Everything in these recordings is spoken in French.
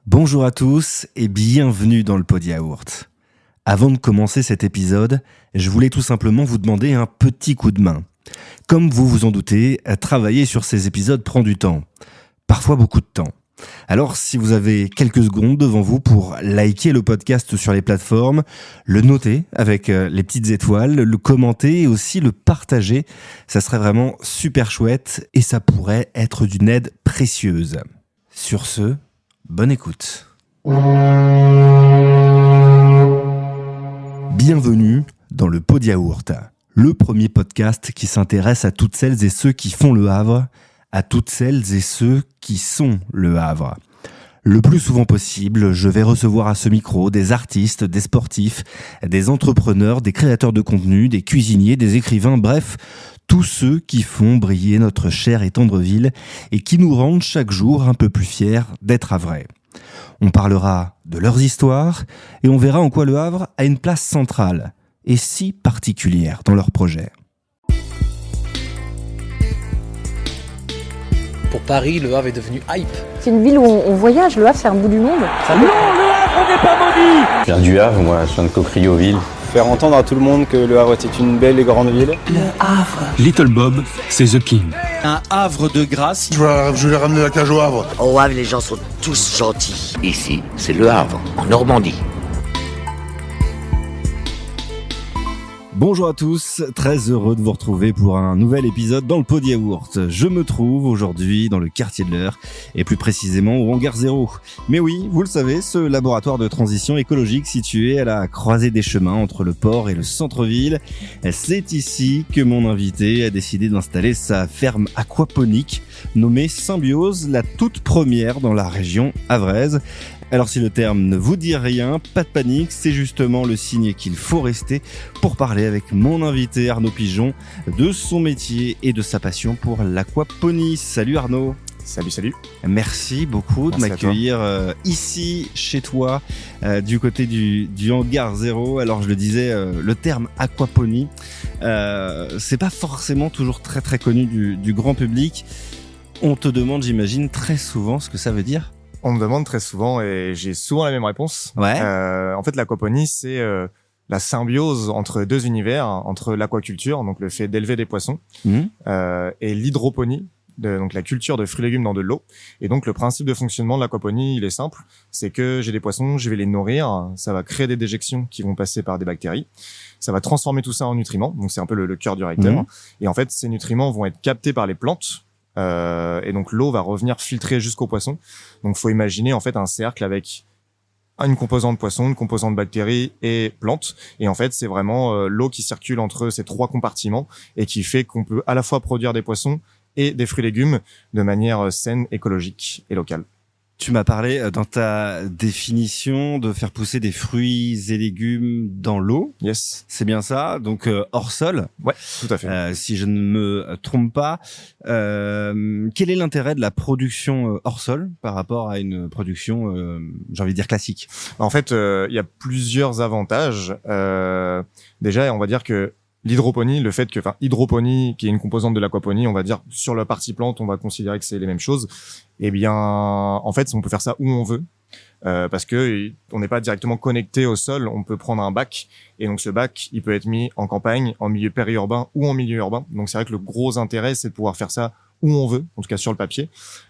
Bonjour à tous et bienvenue dans le Pod Yaourt. Avant de commencer cet épisode, je voulais tout simplement vous demander un petit coup de main. Comme vous vous en doutez, travailler sur ces épisodes prend du temps. Parfois beaucoup de temps. Alors si vous avez quelques secondes devant vous pour liker le podcast sur les plateformes, le noter avec les petites étoiles, le commenter et aussi le partager, ça serait vraiment super chouette et ça pourrait être d'une aide précieuse. Sur ce, bonne écoute. Bienvenue dans le Pod Yaourt, le premier podcast qui s'intéresse à toutes celles et ceux qui font le Havre, à toutes celles et ceux qui sont le Havre. Le plus souvent possible, je vais recevoir à ce micro des artistes, des sportifs, des entrepreneurs, des créateurs de contenu, des cuisiniers, des écrivains, bref, tous ceux qui font briller notre chère et tendre ville et qui nous rendent chaque jour un peu plus fiers d'être havrais. On parlera de leurs histoires et on verra en quoi le Havre a une place centrale et si particulière dans leurs projets. Pour Paris, le Havre est devenu hype. C'est une ville où on voyage, le Havre c'est un bout du monde. Non, le Havre n'est pas maudit. Je viens du Havre, moi, je viens de Cocrioville. Faire entendre à tout le monde que le Havre était une belle et grande ville. Le Havre. Little Bob, c'est The King. Un Havre de grâce. Je vais ramener la cage au Havre. Au Havre, les gens sont tous gentils. Ici, c'est le Havre, en Normandie. Bonjour à tous, très heureux de vous retrouver pour un nouvel épisode dans le Pod Yaourt. Je me trouve aujourd'hui dans le quartier de l'Eure et plus précisément au Hangar 0. Mais oui, vous le savez, ce laboratoire de transition écologique situé à la croisée des chemins entre le port et le centre-ville. C'est ici que mon invité a décidé d'installer sa ferme aquaponique nommée Symbiose, la toute première dans la région havraise. Alors si le terme ne vous dit rien, pas de panique, c'est justement le signe qu'il faut rester pour parler avec mon invité Arnaud Pigeon de son métier et de sa passion pour l'aquaponie. Salut Arnaud. Salut. Merci beaucoup de m'accueillir ici, chez toi, du côté du Hangar 0. Alors je le disais, le terme aquaponie, c'est pas forcément toujours très très connu du grand public. On te demande, j'imagine, très souvent ce que ça veut dire. On me demande très souvent et j'ai souvent la même réponse. Ouais. En fait, l'aquaponie, c'est la symbiose entre deux univers, entre l'aquaculture, donc le fait d'élever des poissons, et l'hydroponie, donc la culture de fruits et légumes dans de l'eau. Et donc le principe de fonctionnement de l'aquaponie, il est simple, c'est que j'ai des poissons, je vais les nourrir, ça va créer des déjections qui vont passer par des bactéries, ça va transformer tout ça en nutriments, donc c'est un peu le cœur du réacteur. Et en fait, ces nutriments vont être captés par les plantes. Et donc l'eau va revenir filtrer jusqu'au poisson. Donc faut imaginer en fait un cercle avec une composante poisson, une composante bactéries et plantes. Et en fait c'est vraiment l'eau qui circule entre ces trois compartiments et qui fait qu'on peut à la fois produire des poissons et des fruits et légumes de manière saine, écologique et locale. Tu m'as parlé dans ta définition de faire pousser des fruits et légumes dans l'eau. Yes. C'est bien ça, donc hors sol. Ouais, tout à fait. Si je ne me trompe pas, quel est l'intérêt de la production hors sol par rapport à une production, j'ai envie de dire classique? En fait, il y a plusieurs avantages. Déjà, on va dire que l'hydroponie, hydroponie, qui est une composante de l'aquaponie, on va dire, sur la partie plante, on va considérer que c'est les mêmes choses. Eh bien, en fait, on peut faire ça où on veut. Parce que on n'est pas directement connecté au sol, on peut prendre un bac, et donc ce bac, il peut être mis en campagne, en milieu périurbain ou en milieu urbain. Donc c'est vrai que le gros intérêt, c'est de pouvoir faire ça où on veut, en tout cas sur le papier.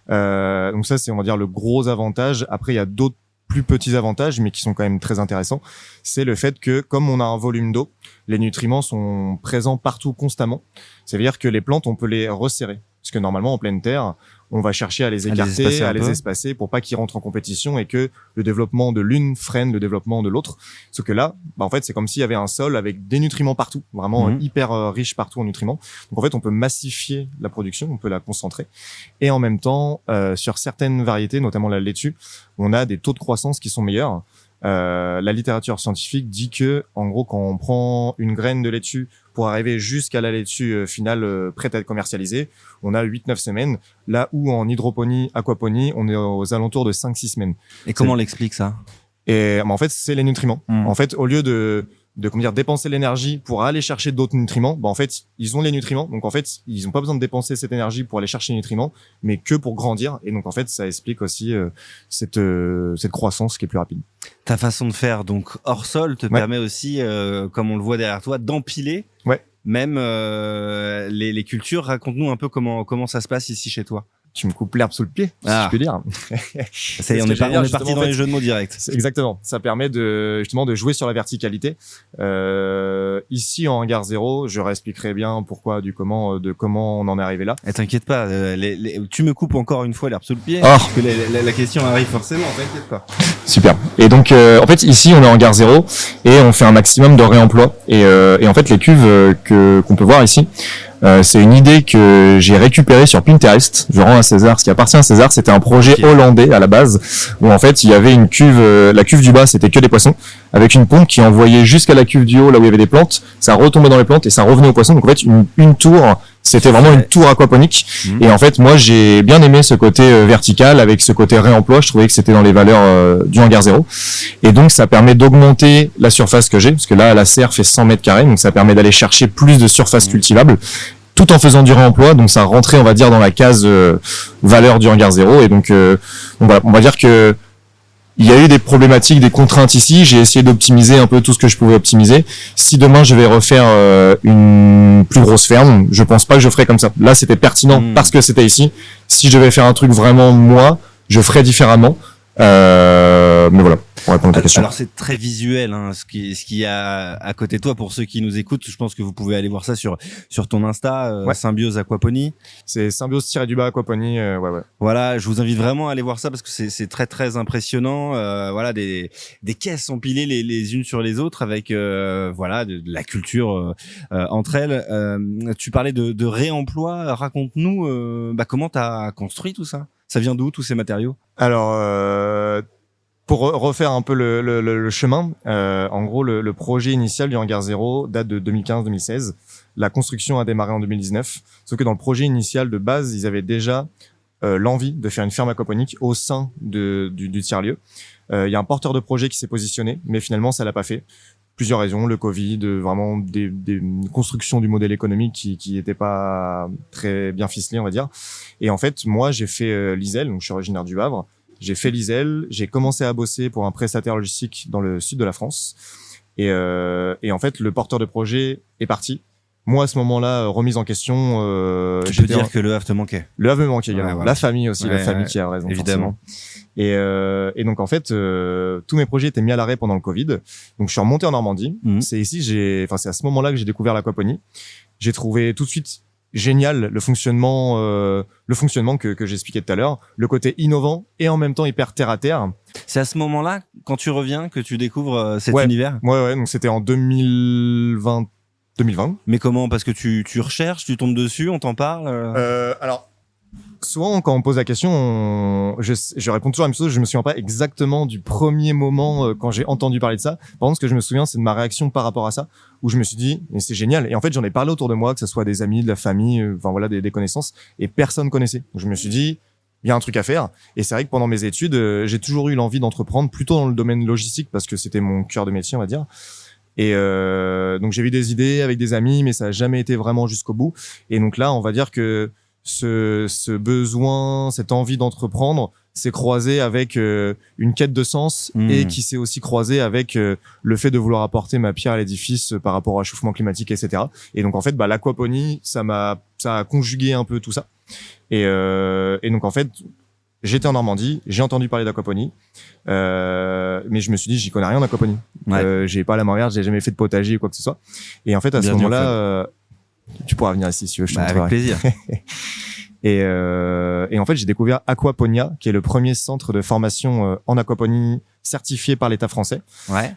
Donc ça, c'est, on va dire, le gros avantage. Après, il y a d'autres plus petits avantages, mais qui sont quand même très intéressants. C'est le fait que, comme on a un volume d'eau, les nutriments sont présents partout constamment. C'est-à-dire que les plantes, on peut les resserrer. Parce que normalement, en pleine terre, on va chercher à les écarter, à les espacer pour pas qu'ils rentrent en compétition et que le développement de l'une freine le développement de l'autre. Sauf que là, en fait, c'est comme s'il y avait un sol avec des nutriments partout, vraiment hyper riche partout en nutriments. Donc en fait, on peut massifier la production, on peut la concentrer. Et en même temps, sur certaines variétés, notamment la laitue, on a des taux de croissance qui sont meilleurs. La littérature scientifique dit que, en gros, quand on prend une graine de laitue pour arriver jusqu'à la laitue finale prête à être commercialisée, on a 8-9 semaines. Là où en hydroponie, aquaponie, on est aux alentours de 5-6 semaines. Et comment on l'explique ça? Et en fait, c'est les nutriments. En fait, au lieu de comment dire, dépenser l'énergie pour aller chercher d'autres nutriments, bah en fait ils ont les nutriments, donc en fait ils ont pas besoin de dépenser cette énergie pour aller chercher les nutriments, mais que pour grandir. Et donc en fait ça explique aussi cette croissance qui est plus rapide. Ta façon de faire donc hors sol te permet aussi, comme on le voit derrière toi, d'empiler. Ouais. Même les cultures. Raconte-nous un peu comment ça se passe ici chez toi. Tu me coupes l'herbe sous le pied, si je peux dire. Ça y est, on est parti dans les jeux de mots directs. Exactement. Ça permet de jouer sur la verticalité. Ici, en hangar 0, je réexpliquerai bien pourquoi, de comment on en est arrivé là. Et t'inquiète pas, tu me coupes encore une fois l'herbe sous le pied. Parce que la question arrive forcément, t'inquiète pas. Super. Et donc, en fait, ici, on est en hangar 0 et on fait un maximum de réemploi. Et en fait, les cuves qu'on peut voir ici, c'est une idée que j'ai récupérée sur Pinterest. Je rends à César ce qui appartient à César. C'était un projet hollandais à la base où en fait il y avait une cuve, la cuve du bas c'était que des poissons, avec une pompe qui envoyait jusqu'à la cuve du haut là où il y avait des plantes. Ça retombait dans les plantes et ça revenait aux poissons. Donc en fait une tour, c'était vraiment une tour aquaponique. Et en fait moi j'ai bien aimé ce côté vertical avec ce côté réemploi. Je trouvais que c'était dans les valeurs du hangar 0. Et donc ça permet d'augmenter la surface que j'ai, parce que là la serre fait 100 mètres carrés, donc ça permet d'aller chercher plus de surface cultivable, tout en faisant du réemploi. Donc ça rentrait, on va dire, dans la case valeur du hangar 0. Et donc voilà, on va dire que il y a eu des problématiques, des contraintes ici. J'ai essayé d'optimiser un peu tout ce que je pouvais optimiser. Si demain je vais refaire une plus grosse ferme, je pense pas que je ferai comme ça. Là, c'était pertinent parce que c'était ici. Si je devais faire un truc vraiment moi, je ferais différemment. Mais voilà, pour répondre à ta question. Alors c'est très visuel, hein, ce qui y a à côté de toi. Pour ceux qui nous écoutent, je pense que vous pouvez aller voir ça sur ton Insta, Symbiose Aquaponie. C'est Symbiose-du-bas Aquaponie, ouais. Voilà, je vous invite vraiment à aller voir ça parce que c'est très très impressionnant. Voilà, des caisses empilées les unes sur les autres avec voilà de la culture entre elles. Tu parlais de réemploi. Raconte-nous comment t'as construit tout ça. Ça vient d'où tous ces matériaux? Alors, pour refaire un peu le chemin, en gros, le projet initial du hangar 0 date de 2015-2016. La construction a démarré en 2019. Sauf que dans le projet initial de base, ils avaient déjà l'envie de faire une ferme aquaponique au sein du tiers-lieu. Il y a un porteur de projet qui s'est positionné, mais finalement, ça l'a pas fait. Plusieurs raisons, le Covid, vraiment des constructions du modèle économique qui étaient pas très bien ficelées, on va dire. Et en fait, moi, j'ai fait l'ISEL, donc je suis originaire du Havre. J'ai fait l'ISEL, j'ai commencé à bosser pour un prestataire logistique dans le sud de la France. Et en fait, le porteur de projet est parti. Moi, à ce moment-là, remise en question. Tu peux dire que le Havre te manquait. Le Havre me manquait également. Voilà. La famille aussi, la famille qui a raison. Évidemment. Et donc en fait, tous mes projets étaient mis à l'arrêt pendant le Covid. Donc je suis remonté en Normandie. C'est ici, c'est à ce moment-là que j'ai découvert l'aquaponie. J'ai trouvé tout de suite génial le fonctionnement que j'expliquais tout à l'heure, le côté innovant et en même temps hyper terre à terre. C'est à ce moment-là, quand tu reviens, que tu découvres cet univers. Ouais. Donc c'était en 2020. Mais comment? Parce que tu recherches, tu tombes dessus, on t'en parle. Alors. Souvent, quand on pose la question, je réponds toujours la même chose. Je me souviens pas exactement du premier moment quand j'ai entendu parler de ça. Par contre, ce que je me souviens, c'est de ma réaction par rapport à ça, où je me suis dit, mais c'est génial. Et en fait, j'en ai parlé autour de moi, que ce soit des amis, de la famille, enfin voilà, des connaissances, et personne connaissait. Donc, je me suis dit, il y a un truc à faire. Et c'est vrai que pendant mes études, j'ai toujours eu l'envie d'entreprendre, plutôt dans le domaine logistique, parce que c'était mon cœur de métier, on va dire. Et donc, j'ai eu des idées avec des amis, mais ça a jamais été vraiment jusqu'au bout. Et donc là, on va dire que ce besoin, cette envie d'entreprendre s'est croisé avec une quête de sens et qui s'est aussi croisé avec le fait de vouloir apporter ma pierre à l'édifice par rapport au réchauffement climatique, etc. Et donc en fait, l'aquaponie, ça a conjugué un peu tout ça. Et donc en fait, j'étais en Normandie, j'ai entendu parler d'aquaponie, mais je me suis dit, j'y connais rien en aquaponie. J'ai pas la main verte, j'ai jamais fait de potager ou quoi que ce soit. Et en fait, à ce moment-là, tu pourras venir ici si tu veux, je te montrerai. Avec plaisir. Et en fait, j'ai découvert Aquaponia, qui est le premier centre de formation en aquaponie certifié par l'État français. Ouais.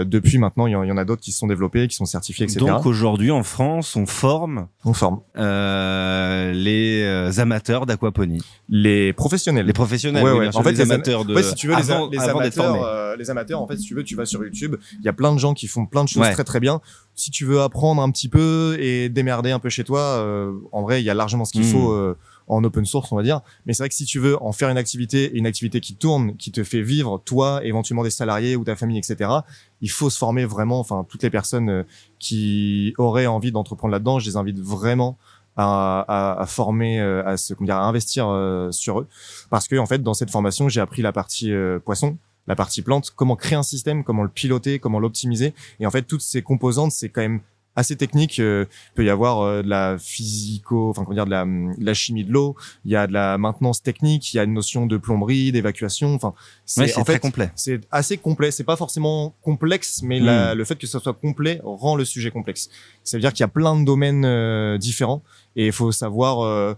Depuis maintenant, il y en a d'autres qui sont développés, qui sont certifiés, etc. Donc aujourd'hui, en France, on forme les amateurs d'aquaponie. Les professionnels. Les professionnels. Ouais, oui, ouais. bien sûr, En fait, les amateurs de. Ouais, si tu veux, avant d'être formés. les amateurs, en fait, si tu veux, tu vas sur YouTube. Il y a plein de gens qui font plein de choses très très bien. Si tu veux apprendre un petit peu et démerder un peu chez toi, en vrai, il y a largement ce qu'il faut en open source, on va dire. Mais c'est vrai que si tu veux en faire une activité qui tourne, qui te fait vivre, toi, éventuellement des salariés ou ta famille, etc., il faut se former vraiment. Enfin, toutes les personnes qui auraient envie d'entreprendre là-dedans, je les invite vraiment à former, à investir sur eux. Parce que, en fait, dans cette formation, j'ai appris la partie poisson, la partie plante, comment créer un système, comment le piloter, comment l'optimiser. Et en fait, toutes ces composantes, c'est quand même assez technique. Il peut y avoir de la de la chimie de l'eau. Il y a de la maintenance technique. Il y a une notion de plomberie, d'évacuation. Enfin, c'est très complet. C'est assez complet. C'est pas forcément complexe, mais le fait que ça soit complet rend le sujet complexe. Ça veut dire qu'il y a plein de domaines différents et il faut savoir,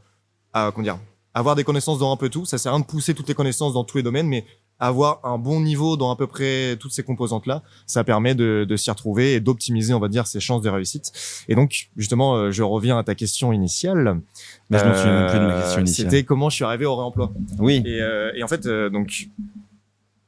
avoir des connaissances dans un peu tout. Ça sert à rien de pousser toutes les connaissances dans tous les domaines, mais avoir un bon niveau dans à peu près toutes ces composantes-là, ça permet de s'y retrouver et d'optimiser, on va dire, ses chances de réussite. Et donc, justement, je reviens à ta question initiale. Mais je m'en souviens même plus de ma question initiale. C'était comment je suis arrivé au réemploi. Oui. Et en fait, donc,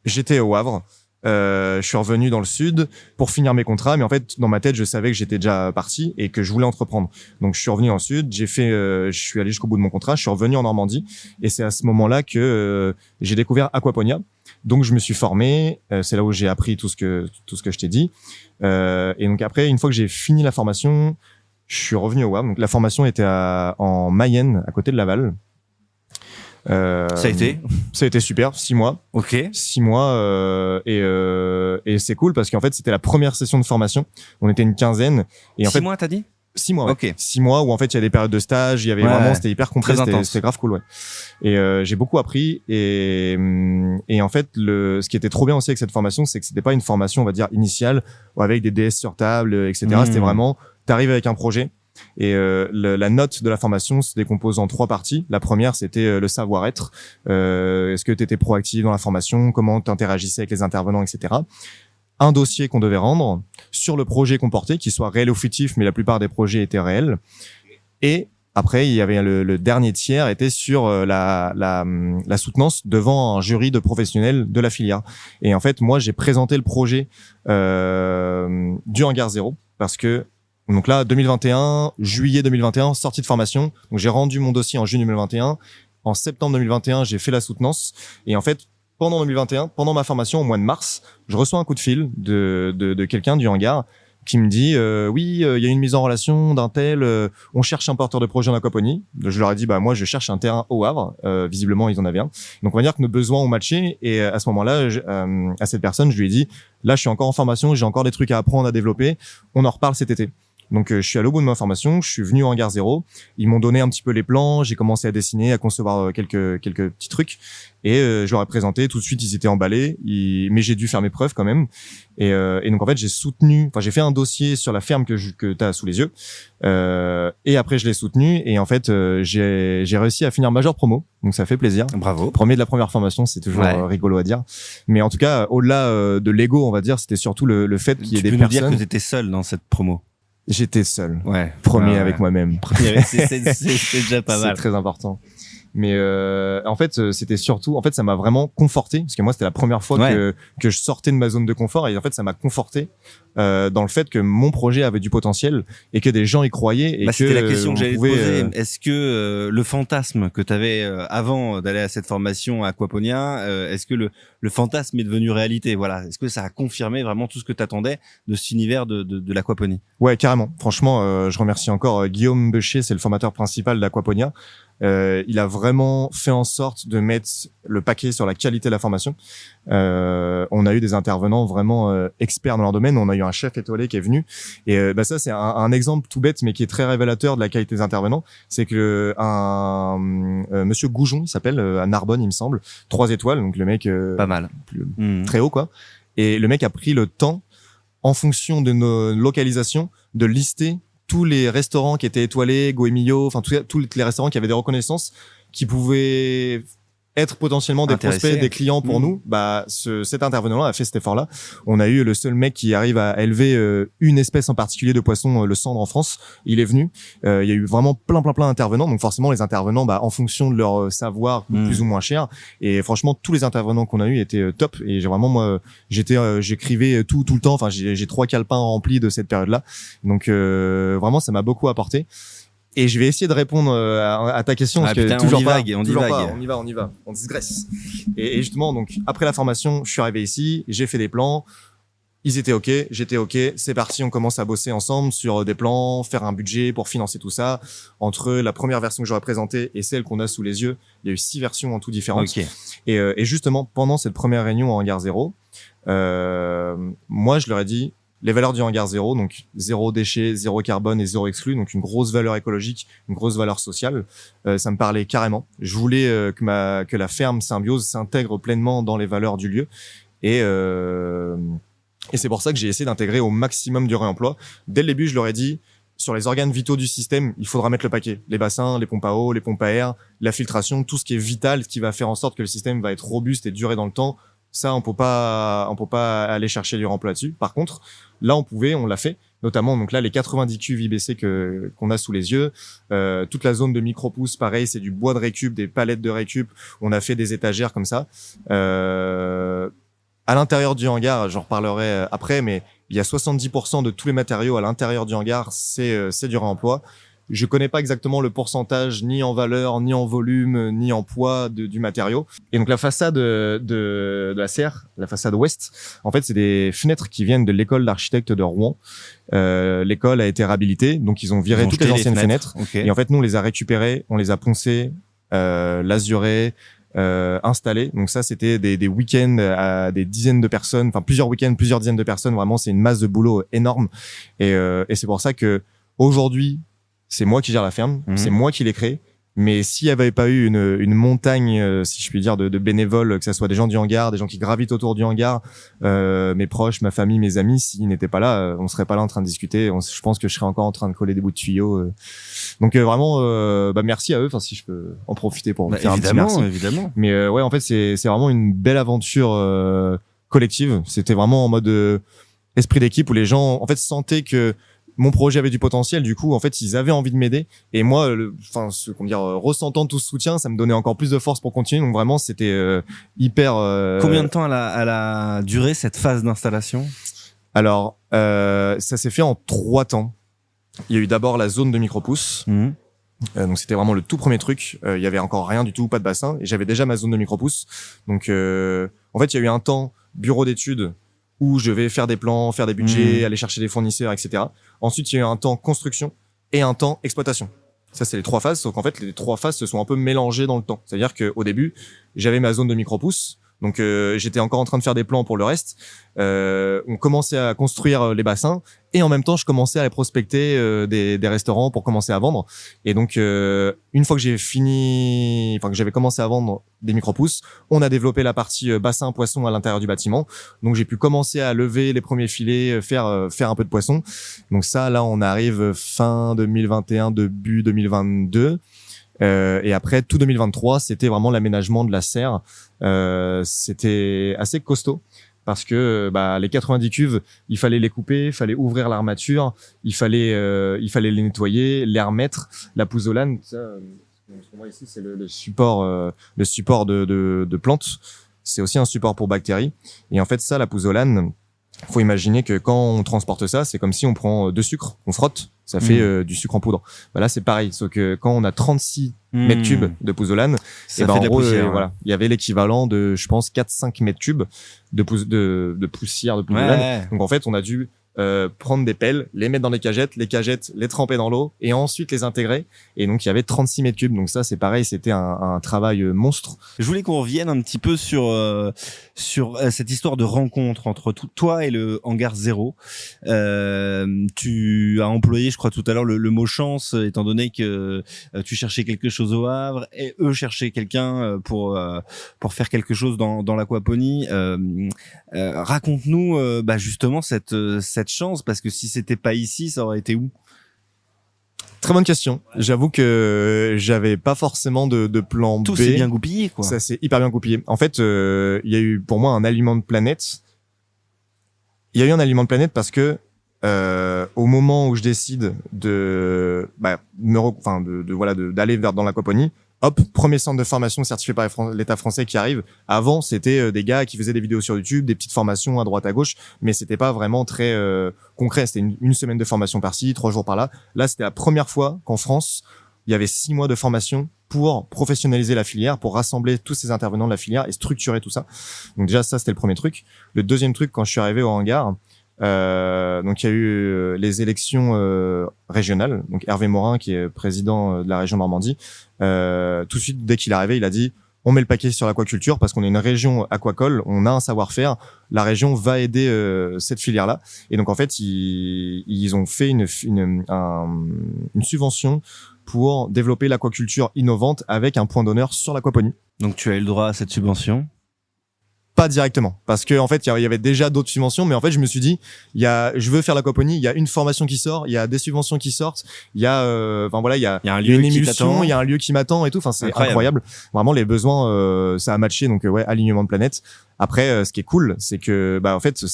j'étais au Havre. Je suis revenu dans le sud pour finir mes contrats, mais en fait dans ma tête je savais que j'étais déjà parti et que je voulais entreprendre. Donc je suis revenu dans le sud, je suis allé jusqu'au bout de mon contrat, je suis revenu en Normandie et c'est à ce moment-là que j'ai découvert Aquaponia. Donc je me suis formé, c'est là où j'ai appris tout ce que je t'ai dit. Et donc après, une fois que j'ai fini la formation, je suis revenu au Havre. Donc la formation était en Mayenne, à côté de Laval. Ça a été super, 6 mois. Ok. 6 mois et c'est cool parce qu'en fait c'était la première session de formation. On était une quinzaine et en 6 fait mois t'as dit? 6 mois. Ouais. Ok. 6 mois où en fait il y a des périodes de stage, il y avait vraiment, c'était hyper complet, c'était grave cool, ouais. Et j'ai beaucoup appris et en fait ce qui était trop bien aussi avec cette formation, c'est que c'était pas une formation, on va dire, initiale avec des DS sur table, etc. C'était vraiment, t'arrives avec un projet. Et la note de la formation se décompose en 3 parties. La première, c'était le savoir-être. Est-ce que tu étais proactif dans la formation? Comment tu interagissais avec les intervenants, etc. Un dossier qu'on devait rendre sur le projet qu'on portait, qu'il soit réel ou fictif, mais la plupart des projets étaient réels. Et après, il y avait le dernier tiers était sur la soutenance devant un jury de professionnels de la filière. Et en fait, moi, j'ai présenté le projet du Hangar Zéro parce que donc là, 2021, juillet 2021, sortie de formation. Donc j'ai rendu mon dossier en juillet 2021. En septembre 2021, j'ai fait la soutenance. Et en fait, pendant 2021, pendant ma formation au mois de mars, je reçois un coup de fil de quelqu'un du hangar qui me dit oui, il y a une mise en relation d'un tel, on cherche un porteur de projet en aquaponie. Je leur ai dit moi je cherche un terrain au Havre, visiblement ils en avaient un. Donc on va dire que nos besoins ont matché et à ce moment-là à cette personne, je lui ai dit là je suis encore en formation, j'ai encore des trucs à apprendre, à développer, on en reparle cet été. Donc je suis allé au bout de ma formation, je suis venu au Hangar Zéro, ils m'ont donné un petit peu les plans, j'ai commencé à dessiner, à concevoir quelques petits trucs et je leur ai présenté, tout de suite ils étaient emballés, mais j'ai dû faire mes preuves quand même et donc en fait j'ai fait un dossier sur la ferme que tu as sous les yeux et après je l'ai soutenu et en fait j'ai réussi à finir major promo, donc ça fait plaisir. Bravo. Premier de la première formation, c'est toujours rigolo à dire, mais en tout cas au-delà de l'ego, on va dire, c'était surtout le fait qu'il y ait des personnes. Tu peux nous dire que tu étais seul dans cette promo? J'étais seul. Premier avec moi-même. C'est déjà pas mal. C'est très important. Mais en fait, c'était surtout, en fait, ça m'a vraiment conforté parce que moi, c'était la première fois que je sortais de ma zone de confort et en fait, ça m'a conforté dans le fait que mon projet avait du potentiel et que des gens y croyaient. Et c'était la question que j'allais te poser. Est-ce que le fantasme que tu avais avant d'aller à cette formation à Aquaponia, est-ce que le fantasme est devenu réalité? Voilà. Est-ce que ça a confirmé vraiment tout ce que tu attendais de cet univers de l'aquaponie? Ouais, carrément. Franchement, je remercie encore Guillaume Becher, c'est le formateur principal d'Aquaponia. Il a vraiment fait en sorte de mettre le paquet sur la qualité de la formation. On a eu des intervenants vraiment experts dans leur domaine. On a eu un chef étoilé qui est venu. Et ça, c'est un exemple tout bête, mais qui est très révélateur de la qualité des intervenants. C'est que Monsieur Goujon, il s'appelle, à Narbonne, il me semble, 3 étoiles. Donc le mec pas mal, très haut quoi. Et le mec a pris le temps, en fonction de nos localisations, de lister tous les restaurants qui étaient étoilés, Goemio, enfin tous les restaurants qui avaient des reconnaissances, qui pouvaient être potentiellement des prospects, des clients pour nous. Cet intervenant-là a fait cet effort-là. On a eu le seul mec qui arrive à élever une espèce en particulier de poisson, le cendre en France. Il est venu. Il y a eu vraiment plein d'intervenants. Donc forcément, les intervenants, en fonction de leur savoir, plus ou moins cher. Et franchement, tous les intervenants qu'on a eu étaient top. Et j'ai vraiment, moi, j'écrivais tout le temps. Enfin, j'ai 3 calepins remplis de cette période-là. Donc vraiment, ça m'a beaucoup apporté. Et je vais essayer de répondre à ta question. Parce que putain, toujours on divague. On y va. On digresse. Et justement, donc, après la formation, je suis arrivé ici, j'ai fait des plans. Ils étaient OK, j'étais OK. C'est parti, on commence à bosser ensemble sur des plans, faire un budget pour financer tout ça. Entre la première version que j'aurais présentée et celle qu'on a sous les yeux, il y a eu 6 versions en tout différentes. Ok. Et justement, pendant cette première réunion en hangar 0, moi, je leur ai dit, les valeurs du hangar 0, donc 0 déchets, 0 carbone et 0 exclu, donc une grosse valeur écologique, une grosse valeur sociale, ça me parlait carrément. Je voulais que la ferme Symbiose s'intègre pleinement dans les valeurs du lieu. Et c'est pour ça que j'ai essayé d'intégrer au maximum du réemploi. Dès le début, je leur ai dit, sur les organes vitaux du système, il faudra mettre le paquet. Les bassins, les pompes à eau, les pompes à air, la filtration, tout ce qui est vital, ce qui va faire en sorte que le système va être robuste et durer dans le temps. Ça, on peut pas aller chercher du remploi là-dessus. Par contre, là, on l'a fait. Notamment, donc là, les 90 cuves IBC qu'on a sous les yeux, toute la zone de micro-pouces, pareil, c'est du bois de récup, des palettes de récup. On a fait des étagères comme ça. À l'intérieur du hangar, j'en reparlerai après, mais il y a 70% de tous les matériaux à l'intérieur du hangar, c'est du réemploi. Je connais pas exactement le pourcentage, ni en valeur, ni en volume, ni en poids du matériau. Et donc la façade de la serre, la façade ouest, en fait, c'est des fenêtres qui viennent de l'école d'architectes de Rouen. L'école a été réhabilitée, donc ils ont viré toutes les anciennes fenêtres. Okay. Et en fait, nous, on les a récupérées, on les a poncées, lasurées, installées. Donc ça, c'était des week-ends à des dizaines de personnes, enfin plusieurs week-ends, plusieurs dizaines de personnes. Vraiment, c'est une masse de boulot énorme. Et c'est pour ça que aujourd'hui, c'est moi qui gère la ferme, c'est moi qui l'ai créée. Mais s'il n'y avait pas eu une montagne, si je puis dire, de bénévoles, que ce soit des gens du hangar, des gens qui gravitent autour du hangar, mes proches, ma famille, mes amis, s'ils n'étaient pas là, on serait pas là en train de discuter. Je pense que je serais encore en train de coller des bouts de tuyaux. Donc vraiment, merci à eux. Enfin, si je peux en profiter pour faire un petit merci. Évidemment. Mais ouais, en fait, c'est vraiment une belle aventure collective. C'était vraiment en mode esprit d'équipe où les gens, en fait, sentaient que mon projet avait du potentiel, du coup, en fait, ils avaient envie de m'aider. Et moi, ressentant tout ce soutien, ça me donnait encore plus de force pour continuer. Donc vraiment, c'était hyper... Combien de temps elle a duré cette phase d'installation ? Alors, ça s'est fait en 3 temps. Il y a eu d'abord la zone de micro-pouces. Donc c'était vraiment le tout premier truc. Il y avait encore rien du tout, pas de bassin. Et j'avais déjà ma zone de micro-pouces. Donc, en fait, il y a eu un temps bureau d'études où je vais faire des plans, faire des budgets, aller chercher des fournisseurs, etc. Ensuite, il y a eu un temps construction et un temps exploitation. Ça, c'est les 3 phases. Sauf qu'en fait, les 3 phases se sont un peu mélangées dans le temps. C'est-à-dire qu'au début, j'avais ma zone de micro-pouces. Donc, j'étais encore en train de faire des plans pour le reste. On commençait à construire les bassins. Et en même temps, je commençais à prospecter des restaurants pour commencer à vendre. Et donc, une fois que que j'avais commencé à vendre des micro-pousses, on a développé la partie bassin poisson à l'intérieur du bâtiment. Donc, j'ai pu commencer à lever les premiers filets, faire un peu de poisson. Donc ça, là, on arrive fin 2021, début 2022. Et après, tout 2023, c'était vraiment l'aménagement de la serre. C'était assez costaud. Parce que les 90 cuves, il fallait les couper, il fallait ouvrir l'armature, il fallait les nettoyer, les remettre. La pouzzolane, ça, ce qu'on voit ici, c'est le support de plantes. C'est aussi un support pour bactéries. Et en fait, ça, la pouzzolane, faut imaginer que quand on transporte ça, c'est comme si on prend 2 sucres, on frotte, ça fait du sucre en poudre. Là, c'est pareil, sauf que quand on a 36 mètres cubes de pouzzolane, ça fait de la poussière. Voilà, il y avait l'équivalent de, je pense, 4-5 mètres cubes de poussière de pouzzolane. Ouais. Donc en fait, on a dû prendre des pelles, les mettre dans les cagettes, les tremper dans l'eau et ensuite les intégrer. Et donc il y avait 36 mètres cubes. Donc ça, c'est pareil, c'était un travail monstre. Je voulais qu'on revienne un petit peu sur cette histoire de rencontre entre toi et le hangar 0. Tu as employé, je crois tout à l'heure, le mot chance, étant donné que tu cherchais quelque chose au Havre et eux cherchaient quelqu'un pour faire quelque chose dans l'aquaponie. Raconte-nous justement cette chance, parce que si c'était pas ici, ça aurait été où? Très bonne question. J'avoue que j'avais pas forcément de plan B. Tout s'est bien goupillé, quoi. Ça s'est hyper bien goupillé. En fait, il y a eu pour moi un aliment de planète. Il y a eu un aliment de planète parce que au moment où je décide d'aller dans l'aquaponie, hop, premier centre de formation certifié par l'État français qui arrive. Avant, c'était des gars qui faisaient des vidéos sur YouTube, des petites formations à droite à gauche, mais c'était pas vraiment très concret. C'était une semaine de formation par-ci, 3 jours par-là. Là, c'était la première fois qu'en France, il y avait 6 mois de formation pour professionnaliser la filière, pour rassembler tous ces intervenants de la filière et structurer tout ça. Donc déjà, ça, c'était le premier truc. Le deuxième truc, quand je suis arrivé au hangar, donc il y a eu les élections régionales. Donc Hervé Morin, qui est président de la région Normandie, tout de suite, dès qu'il est arrivé, il a dit on met le paquet sur l'aquaculture parce qu'on est une région aquacole, on a un savoir-faire, la région va aider cette filière-là. Et donc en fait, ils ont fait une subvention pour développer l'aquaculture innovante avec un point d'honneur sur l'aquaponie. Donc tu as eu le droit à cette subvention? Pas directement, parce que en fait il y avait déjà d'autres subventions, mais en fait je me suis dit je veux faire l'aquaponie, il y a une formation qui sort, il y a des subventions qui sortent, il y a il y a un lieu une qui émulsion, t'attend. il y a un lieu qui m'attend et tout, enfin c'est incroyable. Vraiment les besoins ça a matché, donc ouais, alignement de planète. Après ce qui est cool, c'est que en fait